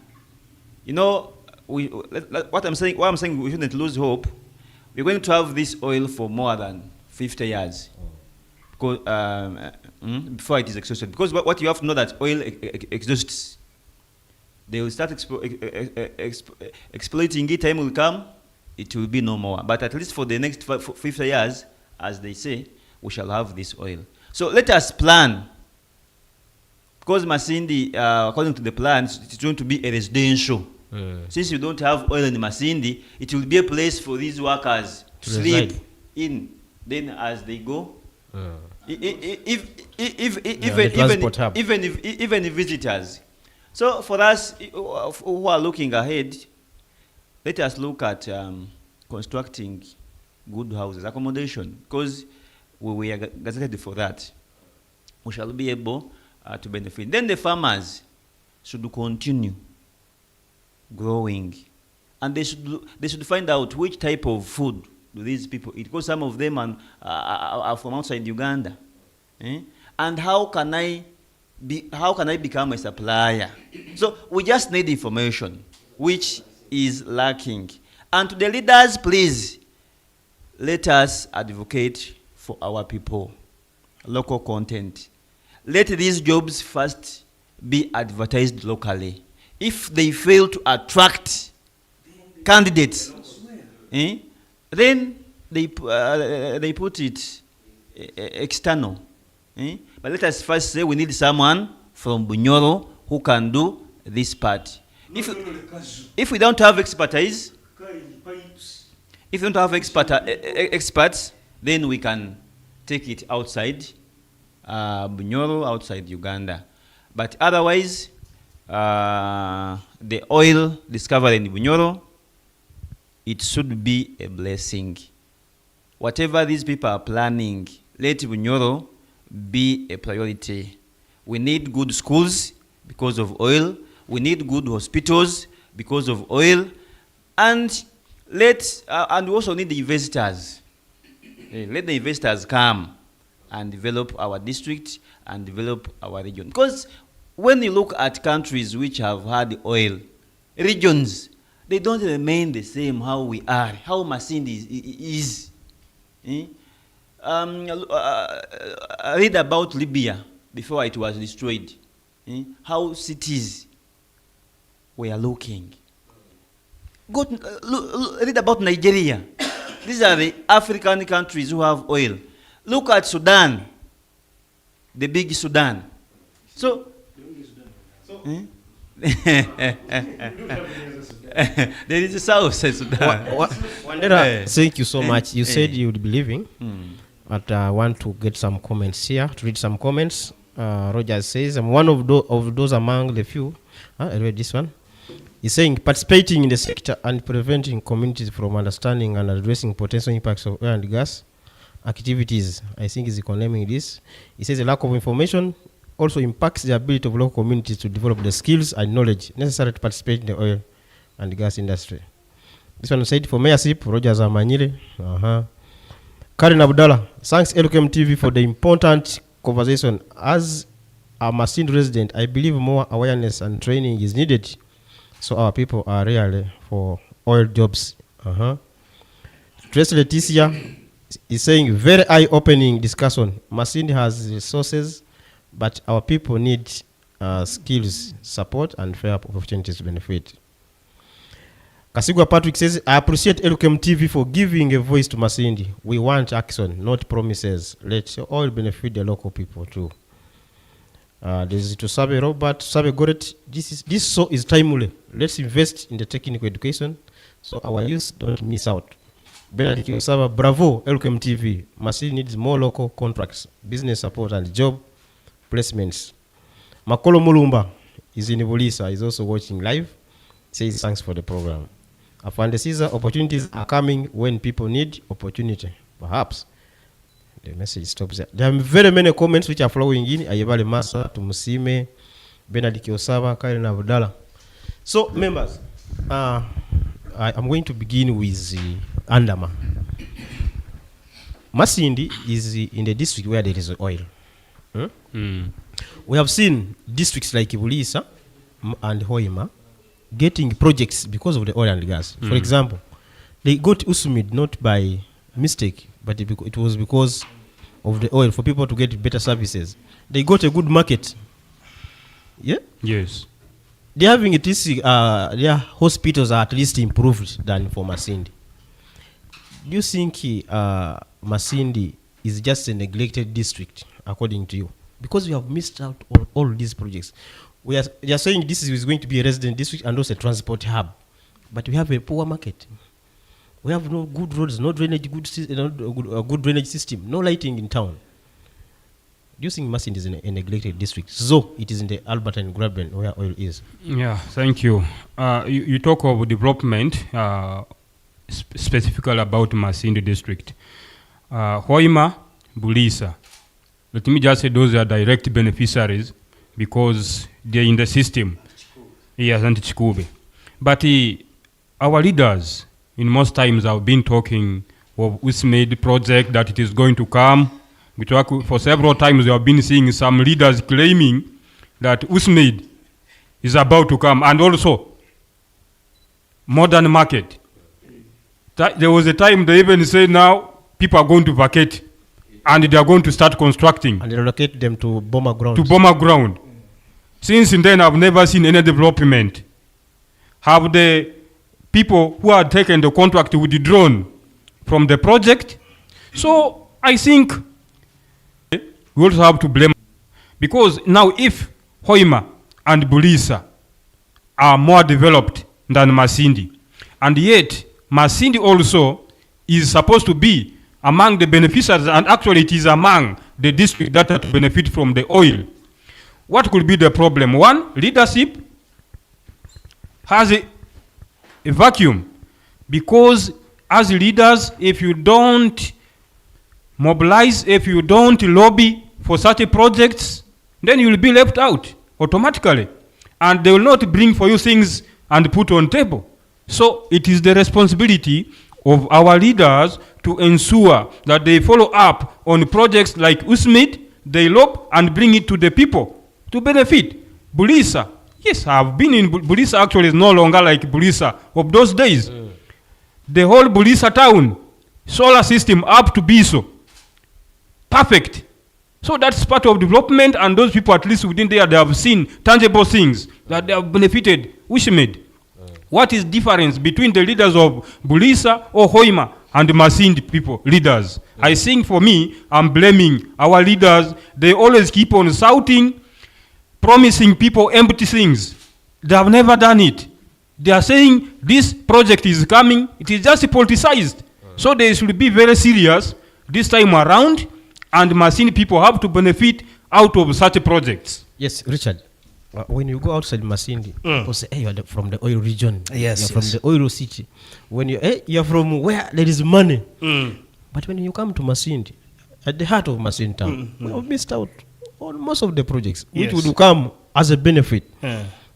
you know, what I'm saying, we shouldn't lose hope. We're going to have this oil for more than 50 years. Before it is exhausted. Because what you have to know that oil exhausts. They will start exploiting it, time will come, it will be no more. But at least for the next 50 years, as they say, we shall have this oil. So let us plan. Because Masindi, according to the plans, it's going to be a residential. Since you don't have oil in Masindi, it will be a place for these workers to sleep in. Then as they go, even if visitors. So for us who are looking ahead, let us look at constructing good houses, accommodation, because we are gazetted for that. We shall be able to benefit. Then the farmers should continue growing, and they should find out which type of food do these people eat, because some of them are from outside Uganda. And how can I become a supplier? So we just need information, which is lacking. And to the leaders, please, let us advocate for our people, local content. Let these jobs first be advertised locally. If they fail to attract candidates, then they put it external. But let us first say we need someone from Bunyoro who can do this part. If we don't have expertise, if we don't have experts, then we can take it outside Bunyoro, outside Uganda. But otherwise, the oil discovered in Bunyoro, it should be a blessing. Whatever these people are planning, let Bunyoro be a priority. We need good schools, because of oil. We need good hospitals because of oil. And and we also need the investors. Let the investors come and develop our district and develop our region. Because when you look at countries which have had oil, regions, they don't remain the same how we are, how Masindi is. I read about Libya before it was destroyed. How cities were looking. Read about Nigeria. These are the African countries who have oil. Look at Sudan, the big Sudan. So, there is a South Sudan. Wandera, thank you so much. You said you would be leaving, but I want to get some comments here, to read some comments. Roger says, I'm one of those among the few. I read this one. He's saying, participating in the sector and preventing communities from understanding and addressing potential impacts of oil and gas activities. I think he's condemning this. He says, a lack of information also impacts the ability of local communities to develop the skills and knowledge necessary to participate in the oil and gas industry. This one said for mayorship, Roger Zamanyire. Karen Abdallah, thanks LKM TV for the important conversation. As a Masindi resident, I believe more awareness and training is needed so our people are really for oil jobs. Trace Leticia is saying, very eye-opening discussion. Masindi has resources, but our people need skills, support, and fair opportunities to benefit. Kasigwa Patrick says, I appreciate LKM TV for giving a voice to Masindi. We want action, not promises. Let oil benefit the local people too. This is to Sabe Robert. Sabe Goret, this so is timely. Let's invest in the technical education so our youth don't miss out. Benedict Saba, bravo, LKM TV. Masindi needs more local contracts, business support, and job placements. Makolo Mulumba is in Bulisa, is also watching live. Says thanks for the program. Afande Caesar, opportunities are coming when people need opportunity. Perhaps. The message stops there. There are very many comments which are flowing in. Ayebale Masa, Tumusime, Benedict Osaba, Karen Abdallah. So, members, I'm going to begin with Andama. Masindi is in the district where there is oil. We have seen districts like Ibulisa and Hoima getting projects because of the oil and gas. For example, they got Usumid not by mistake, but it was because of the oil for people to get better services. They got a good market. Yeah? Yes. They're having it, their hospitals are at least improved than for Masindi. Do you think Masindi is just a neglected district, according to you? Because we have missed out on all these projects. They are saying this is going to be a resident district and also a transport hub. But we have a poor market. We have no good roads, no drainage, good drainage system, no lighting in town. Do you think Masindi is a neglected district? So it is in the Albertine Graben where oil is. Yeah, thank you. You talk of development, specifically about Masindi district. Hoima, Bulisa. Let me just say those are direct beneficiaries because they're in the system. Yes, and Chikube. But our leaders, in most times, have been talking of Usmade project that it is going to come. We talk for several times. We have been seeing some leaders claiming that Usmade is about to come, and also modern market. There was a time they even said now people are going to vacate, and they are going to start constructing and relocate them to bomber ground. Since then, I've never seen any development. Have the people who had taken the contract withdrawn from the project? So I think we also have to blame, because now if Hoima and Bulisa are more developed than Masindi, and yet Masindi also is supposed to be among the beneficiaries, and actually it is among the districts that are to benefit from the oil. What could be the problem? One, leadership has a vacuum, because as leaders, if you don't mobilize, if you don't lobby for such projects, then you will be left out automatically. and they will not bring for you things and put on table. So it is the responsibility of our leaders to ensure that they follow up on projects like USMID, develop and bring it to the people to benefit. Bulisa, yes, I've been in Bulisa. Actually, is no longer like Bulisa of those days. The whole Bulisa town, solar system up to Biso, perfect. So that's part of development, and those people, at least within there, they have seen tangible things that they have benefited. Wishmade. What is difference between the leaders of Bulisa or Hoima and Masindi people, leaders? I think for me, I'm blaming our leaders. They always keep on shouting, promising people empty things. They have never done it. They are saying this project is coming. It is just politicized. So they should be very serious this time around, and Masindi people have to benefit out of such projects. Yes, Richard. When you go outside Masindi, people say, hey, you're from the oil region. Yes, you're from the oil city. When you, hey, you're from where there is money. But when you come to Masindi, at the heart of Masindi town, we have missed out on most of the projects, which would come as a benefit.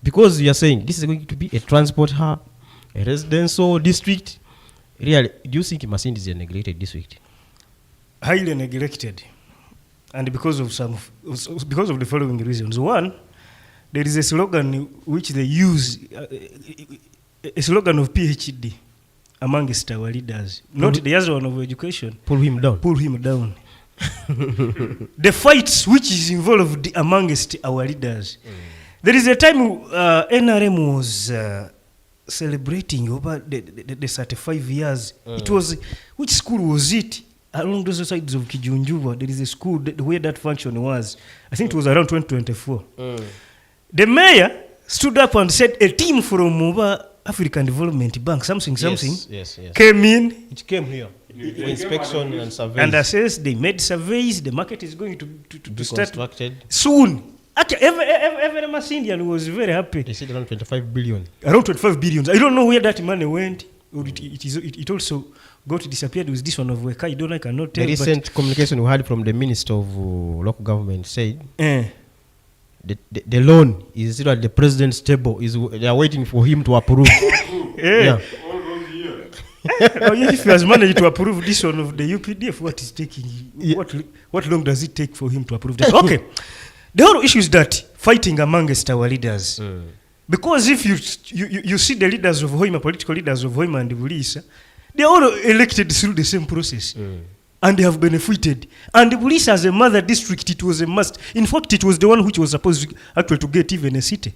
Because you are saying this is going to be a transport hub, a residential district. Really, do you think Masindi is a neglected district? Highly neglected. And because of the following reasons. One, there is a slogan which they use, a slogan of PhD amongst our leaders. Not the other one of education. Pull him down. Pull him down. The fights which is involved amongst our leaders. There is a time NRM was celebrating over the 35 years. It was, which school was it? Along those sides of Kijunjuva, there is a school where that function was. I think it was around 2024. The mayor stood up and said a team from African Development Bank, something, came in. It came here. For inspection and surveys. And assessed, they made surveys, the market is going to start soon. Actually, every Masindian was very happy. They said around 25 billion. Around 25 billion. I don't know where that money went. Or it also got disappeared with this one of Weka. I cannot tell. The recent communication we had from the Minister of Local Government said the loan is still at the president's table. They are waiting for him to approve. Yeah. If he has managed to approve this one of the UPDF, what is taking? What long does it take for him to approve that? Okay. The whole issue is that fighting amongst our leaders. Because if you see the leaders of Hoima, political leaders of Hoima and Bulisa, they are all elected through the same process. And they have benefited. And Bulisa as a mother district, it was a must. In fact, it was the one which was supposed to get even a city.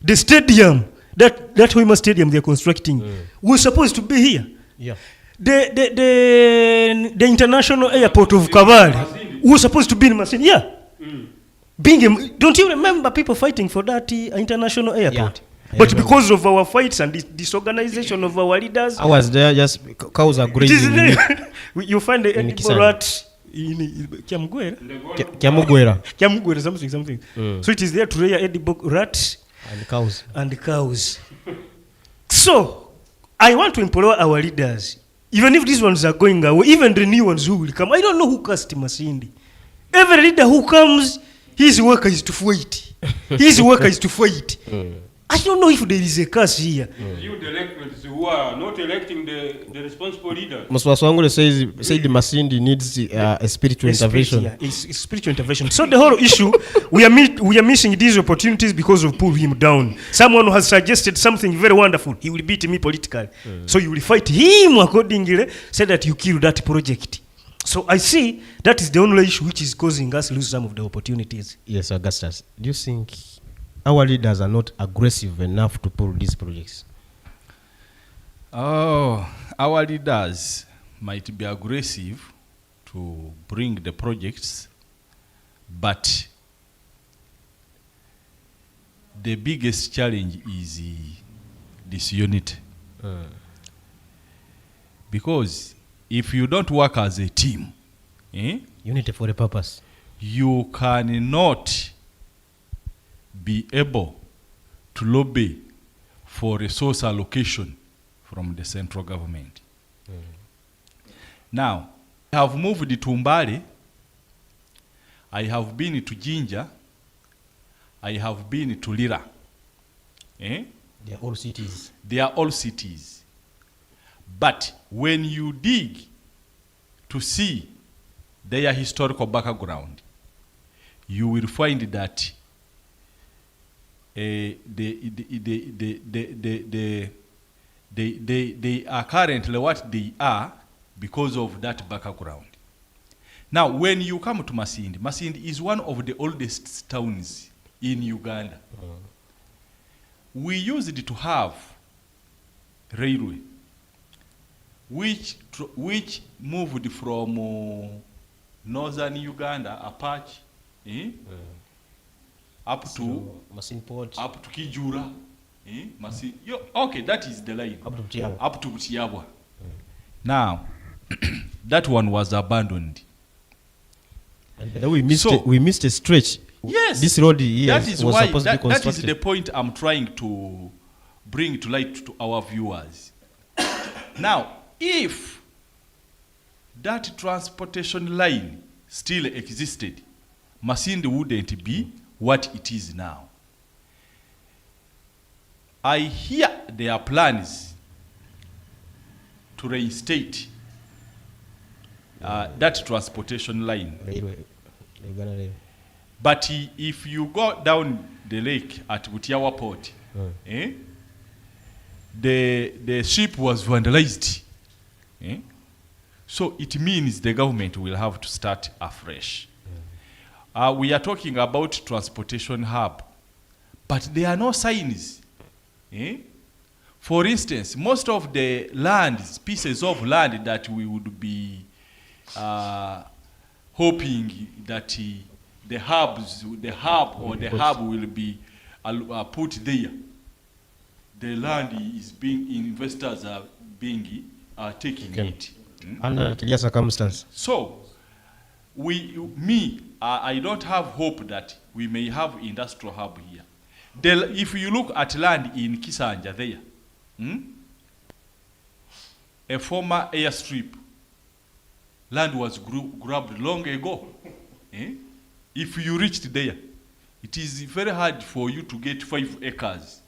The stadium, that Hoima stadium they are constructing, was supposed to be here. Yeah. The international airport of Kabale was supposed to be in Masindi. Yeah. Don't you remember people fighting for that international airport? Yeah, but because of our fights and disorganization of our leaders, I was there, just cows are grazing. You find the edible rat in Kiamugwera, something. So it is there to rear edible rats and cows. So I want to implore our leaders, even if these ones are going away, even the new ones who will come, I don't know who cast Masindi. Every leader who comes, his work is to fight. His work is to fight. I don't know if there is a curse here. You, the electors who are not electing the responsible leader. Maswaswangule said the Masindi needs a spiritual intervention. It's spiritual intervention. So the whole issue, we are missing these opportunities because of pull him down. Someone who has suggested something very wonderful. He will beat me politically. So you will fight him accordingly, say that you kill that project. So I see that is the only issue which is causing us to lose some of the opportunities. Yes, Augustus. Do you think our leaders are not aggressive enough to pull these projects? Oh, our leaders might be aggressive to bring the projects, but the biggest challenge is disunity. Because if you don't work as a team, unity for the purpose, you cannot be able to lobby for resource allocation from the central government. Now, I have moved to Mbale, I have been to Jinja, I have been to Lira. Eh? They are all cities. They are all cities. But when you dig to see their historical background, you will find that they are currently what they are because of that background. Now, when you come to Masindi, Masindi is one of the oldest towns in Uganda. We used to have railway, which moved from northern Uganda, Apache, up to Masindi Port. up to Kijura. Okay, that is the line. Up to Butiabwa. Up to Butiabwa. Now, that one was abandoned. And then we missed So- we missed a stretch. Yes. This road here That is was why supposed to be that is constructed. the point I'm trying to bring to light to our viewers. Now, if that transportation line still existed, Masindi wouldn't be what it is now. I hear there are plans to reinstate that transportation line. Railway. Uganda Railway. But if you go down the lake at Butiawa Port, the ship was vandalized. So it means the government will have to start afresh. We are talking about transportation hub, but there are no signs. For instance, most of the lands, pieces of land that we would be hoping that the hub will be put there. The land is being, investors are being taking it. Under clear circumstance. So, I don't have hope that we may have industrial hub here. If you look at land in Kisanja there, a former airstrip, land was grabbed long ago. If you reached there, it is very hard for you to get 5 acres.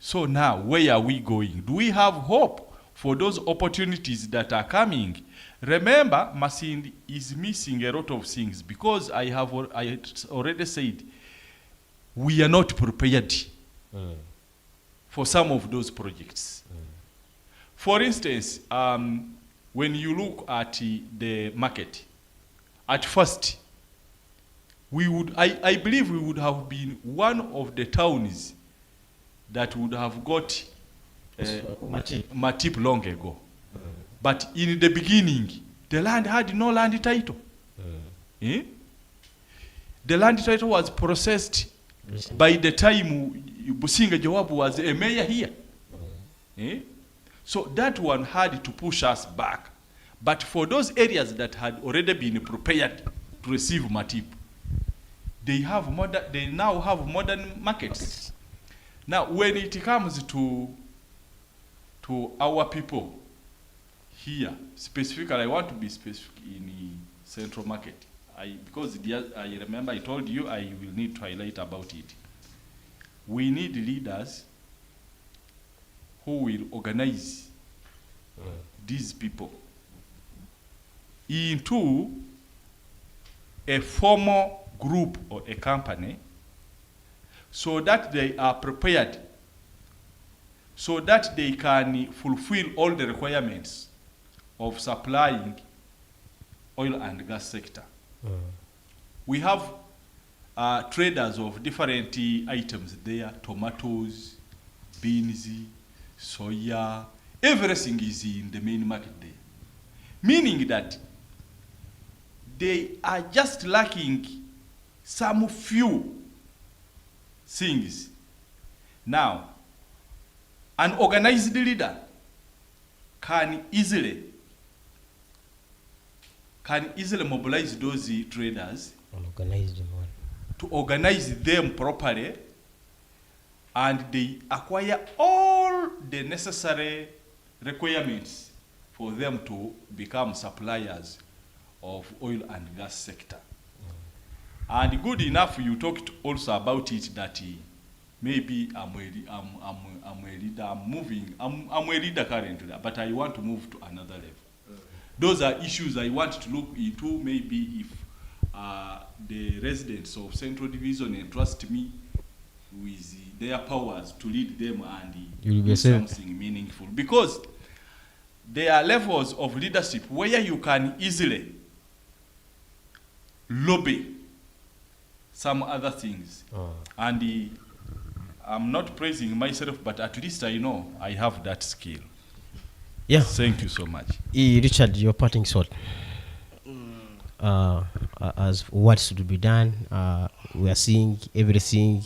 So now, where are we going? Do we have hope for those opportunities that are coming? Remember, Masindi is missing a lot of things because I already said we are not prepared for some of those projects. For instance, when you look at the market, at first, I believe we would have been one of the towns that would have got Matip long ago. But in the beginning, the land had no land title. The land title was processed by the time Businga Jawabu was a mayor here. So that one had to push us back. But for those areas that had already been prepared to receive Matip, they now have modern markets. Now, when it comes to our people here, specifically, I want to be specific in the central market. Because I remember I told you I will need to highlight about it. We need leaders who will organize these people into a formal group or a company so that they are prepared, so that they can fulfill all the requirements of supplying oil and gas sector. We have traders of different items there, tomatoes, beans, soya, everything is in the main market there. Meaning that they are just lacking some few things. Now, an organized leader can easily mobilize those traders to organize them properly, and they acquire all the necessary requirements for them to become suppliers of oil and gas sector. And good enough, you talked also about it that maybe I'm a leader, I'm a leader currently, but I want to move to another level. Those are issues I want to look into, maybe if the residents of Central Division entrust me with their powers to lead them and do something meaningful. Because there are levels of leadership where you can easily lobby some other things. And I'm not praising myself, but at least I know I have that skill. Yeah. Thank you so much. Richard, your parting shot. As what should be done, we are seeing everything.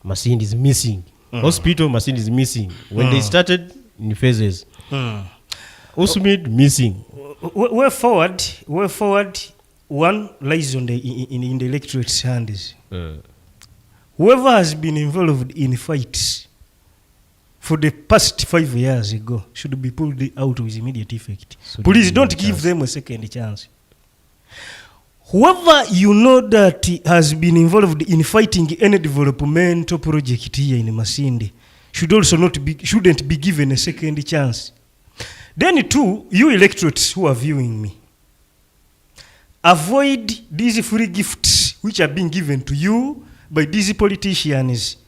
Masindi is missing. Hospital, Masindi is missing. When they started in phases, Usmid missing. Way forward, one lies on in the electorate's hands. Whoever has been involved in fights for the past 5 years ago should be pulled out with immediate effect. So please don't give them a second chance. Whoever you know that has been involved in fighting any developmental project here in Masindi should also shouldn't be given a second chance. Then too, you electorates who are viewing me, avoid these free gifts which are being given to you by these politicians.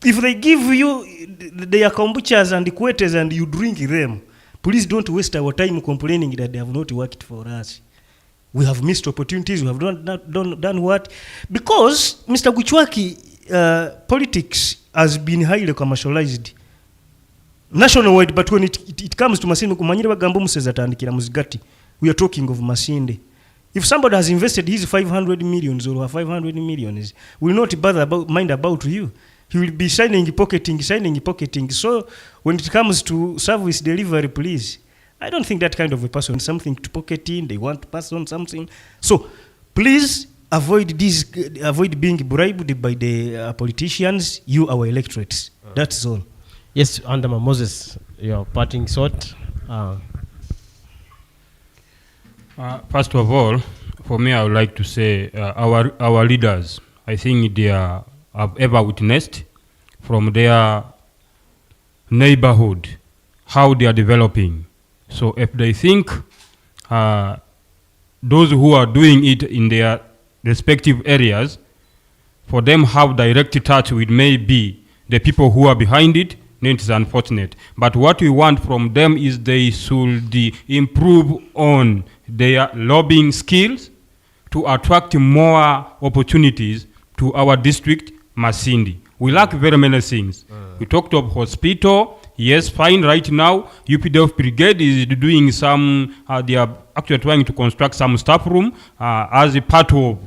If they give you their kombuchas and quetes and you drink them, please don't waste our time complaining that they have not worked for us. We have missed opportunities. We have done what? Because Mr. Guchwaki, politics has been highly commercialized nationwide, but when it comes to Masindi, we are talking of Masindi. If somebody has invested his 500 millions or 500 millions, will not mind about you. He will be signing, pocketing. So when it comes to service delivery, please, I don't think that kind of a person something to pocket in. They want to pass on something. So please avoid being bribed by the politicians. You, our electorates. That's all. Yes, Andama Moses, your parting shot. First of all, for me, I would like to say our leaders, I think they have ever witnessed from their neighborhood how they are developing. So if they think those who are doing it in their respective areas, for them have direct touch with maybe the people who are behind it, then it is unfortunate. But what we want from them is they should improve on their lobbying skills to attract more opportunities to our district, Masindi. We lack very many things. We talked of hospital. Yes, fine. Right now, UPDF Brigade is doing some, they are actually trying to construct some staff room as a part of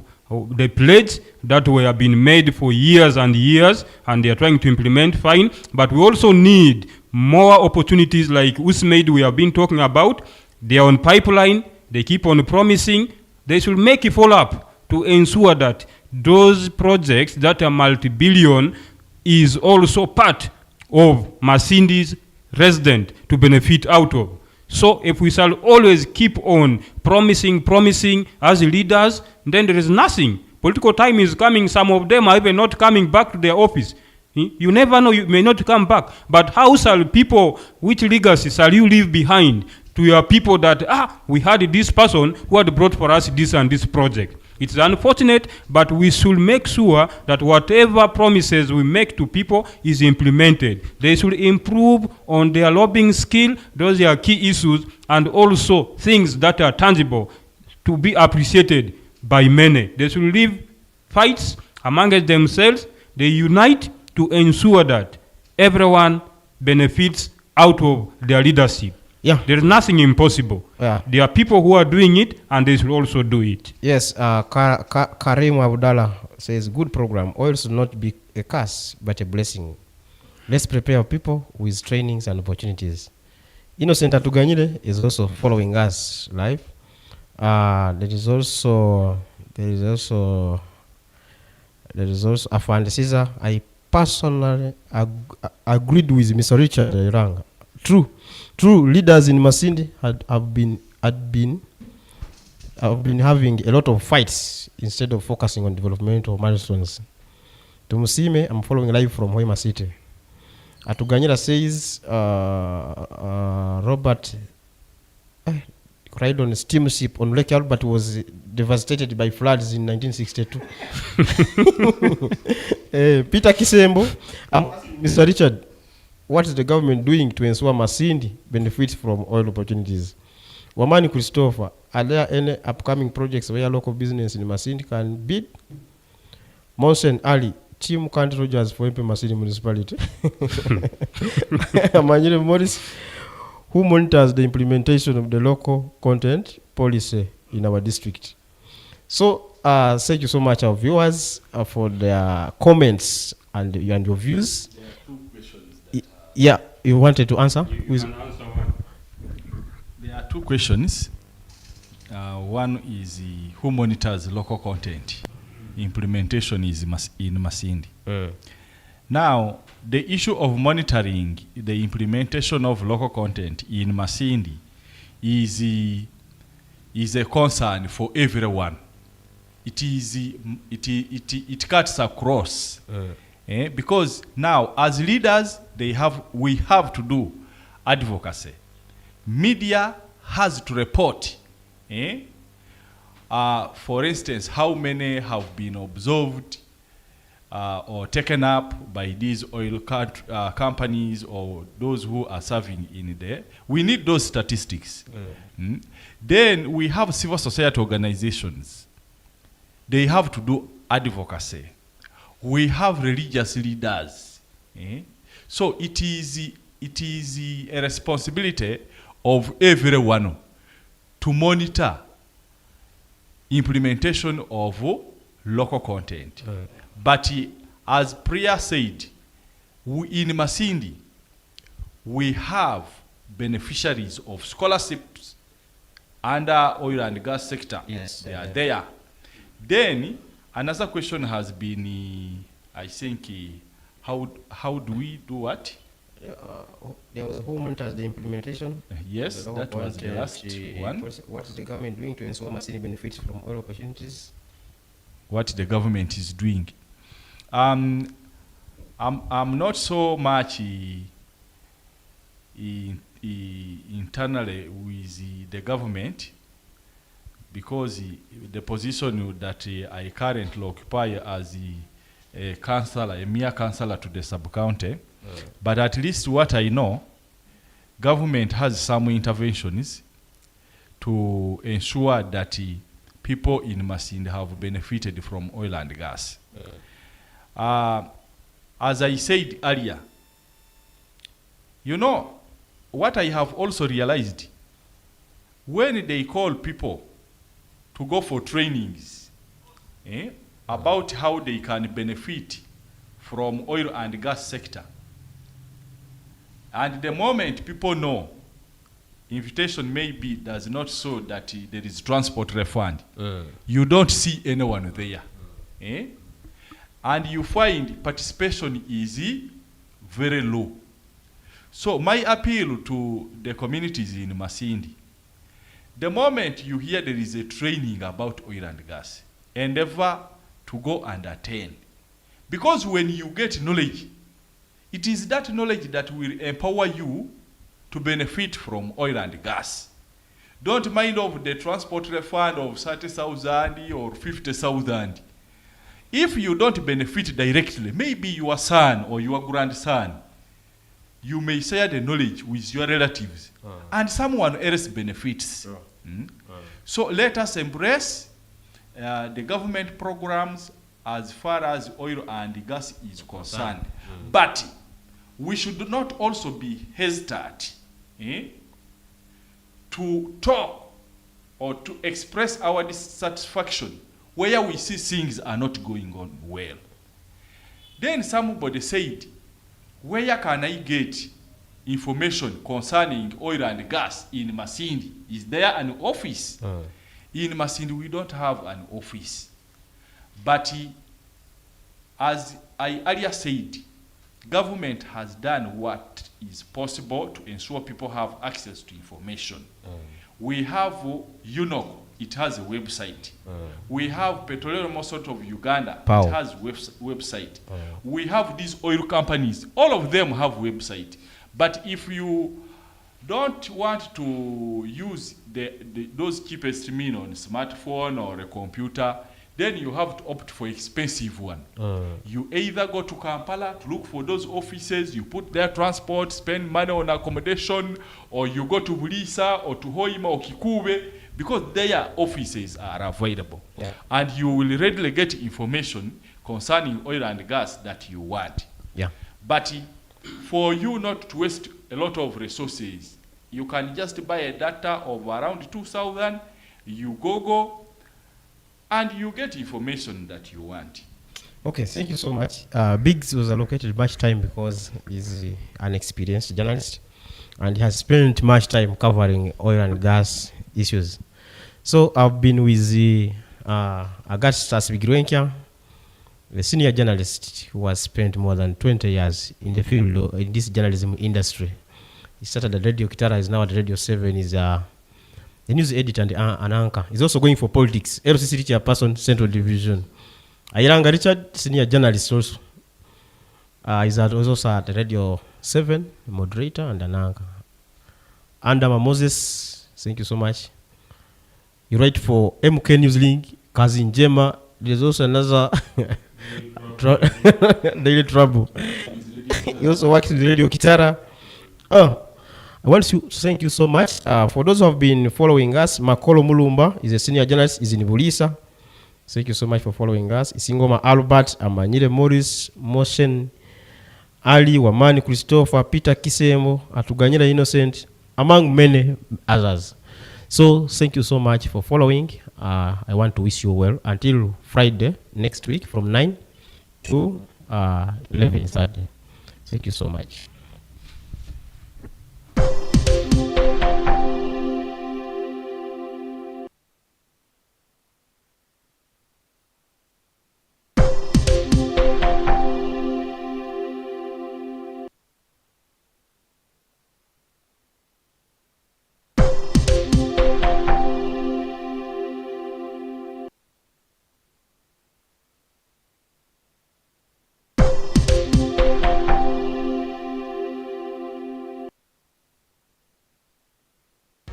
the pledge that were being made for years and years, and they are trying to implement fine. But we also need more opportunities like USMAID we have been talking about. They are on pipeline. They keep on promising. They should make a follow-up to ensure that those projects that are multi-billion is also part of Masindi's resident to benefit out of. So if we shall always keep on promising as leaders, then there is nothing. Political time is coming. Some of them are even not coming back to their office. You never know, you may not come back. But how shall people, which legacy shall you leave behind to your people that, we had this person who had brought for us this and this project? It's unfortunate, but we should make sure that whatever promises we make to people is implemented. They should improve on their lobbying skill. Those are key issues, and also things that are tangible to be appreciated by many. They should leave fights amongst themselves. They unite to ensure that everyone benefits out of their leadership. Yeah. There is nothing impossible. Yeah. There are people who are doing it, and they should also do it. Yes, Karim Abdallah says, good program. Oil should not be a curse, but a blessing. Let's prepare people with trainings and opportunities. Innocent Atuganyile is also following us live. There is also Afande Caesar. I personally agreed with Mr. Richard Iranga. True leaders in Masindi have been having a lot of fights instead of focusing on developmental milestones. Tumusime, I'm following live from Hoima City. Atuganyira says Robert ride on a steamship on Lake Albert was devastated by floods in 1962. Peter Kisembo, Mr. Richard, what is the government doing to ensure Masindi benefits from oil opportunities? Wamani Christopher, are there any upcoming projects where local business in Masindi can bid? Monsen Ali, Team Country Rogers for MP Masindi Municipality. Manjire Morris, who monitors the implementation of the local content policy in our district? So, thank you so much, our viewers, for their comments and your views. There are 2 questions. Yeah, you wanted to answer? You can answer one. There are 2 questions. One is who monitors local content. Implementation is in Masindi. Now, the issue of monitoring the implementation of local content in Masindi is a concern for everyone. It cuts across. Because now, as leaders, we have to do advocacy. Media has to report. For instance, how many have been observed or taken up by these oil companies or those who are serving in there. We need those statistics. Then we have civil society organizations. They have to do advocacy. We have religious leaders. So it is a responsibility of everyone to monitor implementation of local content. But as Priya said, in Masindi, we have beneficiaries of scholarships under oil and gas sector. Yes, they are there. Then another question has been, I think, how do we do what? There was who monitors the implementation. Yes, that was the last one. What is the government doing to ensure Masindi benefits from oil opportunities? What the government is doing. I'm not so much internally with the government, because the position that I currently occupy as a councillor, a mere councillor to the sub-county, but at least what I know, government has some interventions to ensure that people in Masindi have benefited from oil and gas. As I said earlier, you know, what I have also realized, when they call people to go for trainings about how they can benefit from oil and gas sector, and the moment people know invitation maybe does not show that there is transport refund, you don't see anyone there. And you find participation is very low. So my appeal to the communities in Masindi, the moment you hear there is a training about oil and gas, endeavor to go and attend. Because when you get knowledge, it is that knowledge that will empower you to benefit from oil and gas. Don't mind of the transport refund of 30,000 or 50,000. If you don't benefit directly, maybe your son or your grandson, you may share the knowledge with your relatives, and someone else benefits. So let us embrace the government programs as far as oil and gas is concerned. But we should not also be hesitant to talk or to express our dissatisfaction where we see things are not going on well. Then somebody said, where can I get information concerning oil and gas in Masindi? Is there an office? In Masindi, we don't have an office. But as I earlier said, government has done what is possible to ensure people have access to information. We have UNOC, it has a website. We have Petroleum Authority of Uganda, Pow. it has website. We have these oil companies, all of them have website. But if you don't want to use those cheapest means on a smartphone or a computer, then you have to opt for expensive one. You either go to Kampala to look for those offices, you put their transport, spend money on accommodation, or you go to Bulisa or to Hoima or Kikube, because their offices are available. Yeah. And you will readily get information concerning oil and gas that you want. Yeah. But for you not to waste a lot of resources, you can just buy a data of around 2,000, you Google, and you get information that you want. Okay, thank you so much. Biggs was allocated much time because he's an experienced journalist and he has spent much time covering oil and gas issues. So I've been with Augustus Bigirwenkia, the senior journalist who has spent more than 20 years in the field, in this journalism industry. He started at Radio Kitara, is now at Radio 7, is the news editor and an anchor. He's also going for politics, LCC chairperson, Central Division. Ayiranga Richard, senior journalist also. He's also at Radio 7, moderator and an anchor. Andama Moses, thank you so much. You write for MK News Link, Cousin Jema. There's also another Daily Trouble. He also works with Radio Kitara. I want to thank you so much. For those who have been following us, Makolo Mulumba is a senior journalist, is in Bulisa. Thank you so much for following us. Isingoma Albert, Amanyire Morris, Motion, Ali, Wamani Christopher, Peter Kisembo, Atuganyira Innocent, among many others. So thank you so much for following. I want to wish you well until Friday next week from 9 to 11:30. Thank you so much.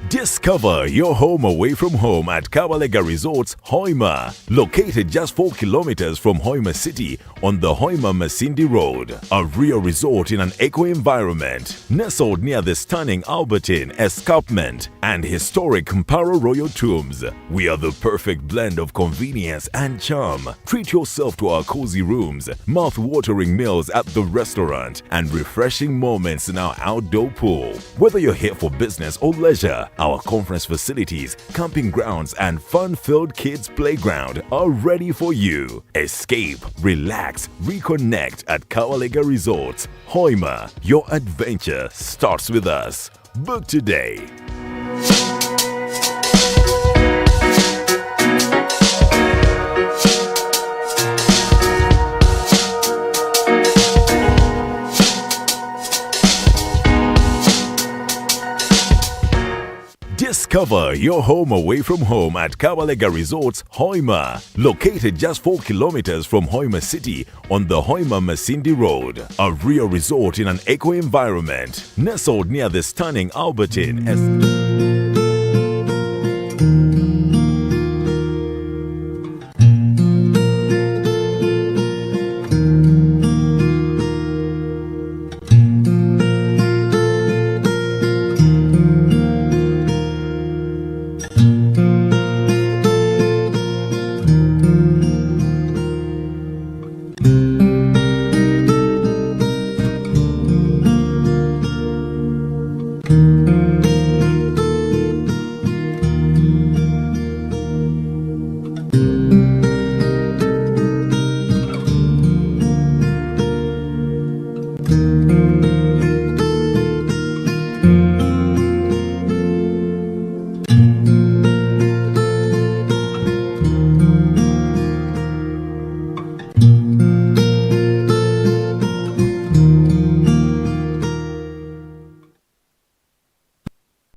Discover your home away from home at Kabalega Resorts, Hoima. Located just 4 kilometers from Hoima City on the Hoima Masindi Road. A real resort in an eco-environment. Nestled near the stunning Albertine Escarpment and historic Mparo Royal Tombs. We are the perfect blend of convenience and charm. Treat yourself to our cozy rooms, mouth-watering meals at the restaurant, and refreshing moments in our outdoor pool. Whether you're here for business or leisure, our conference facilities, camping grounds, and fun-filled kids' playground are ready for you. Escape, relax, reconnect at Kawalega Resorts, Hoima. Your adventure starts with us. Book today. Discover your home away from home at Kabalega Resorts, Hoima. Located just 4 kilometers from Hoima City on the Hoima Masindi Road. A real resort in an eco-environment. Nestled near the stunning Albertine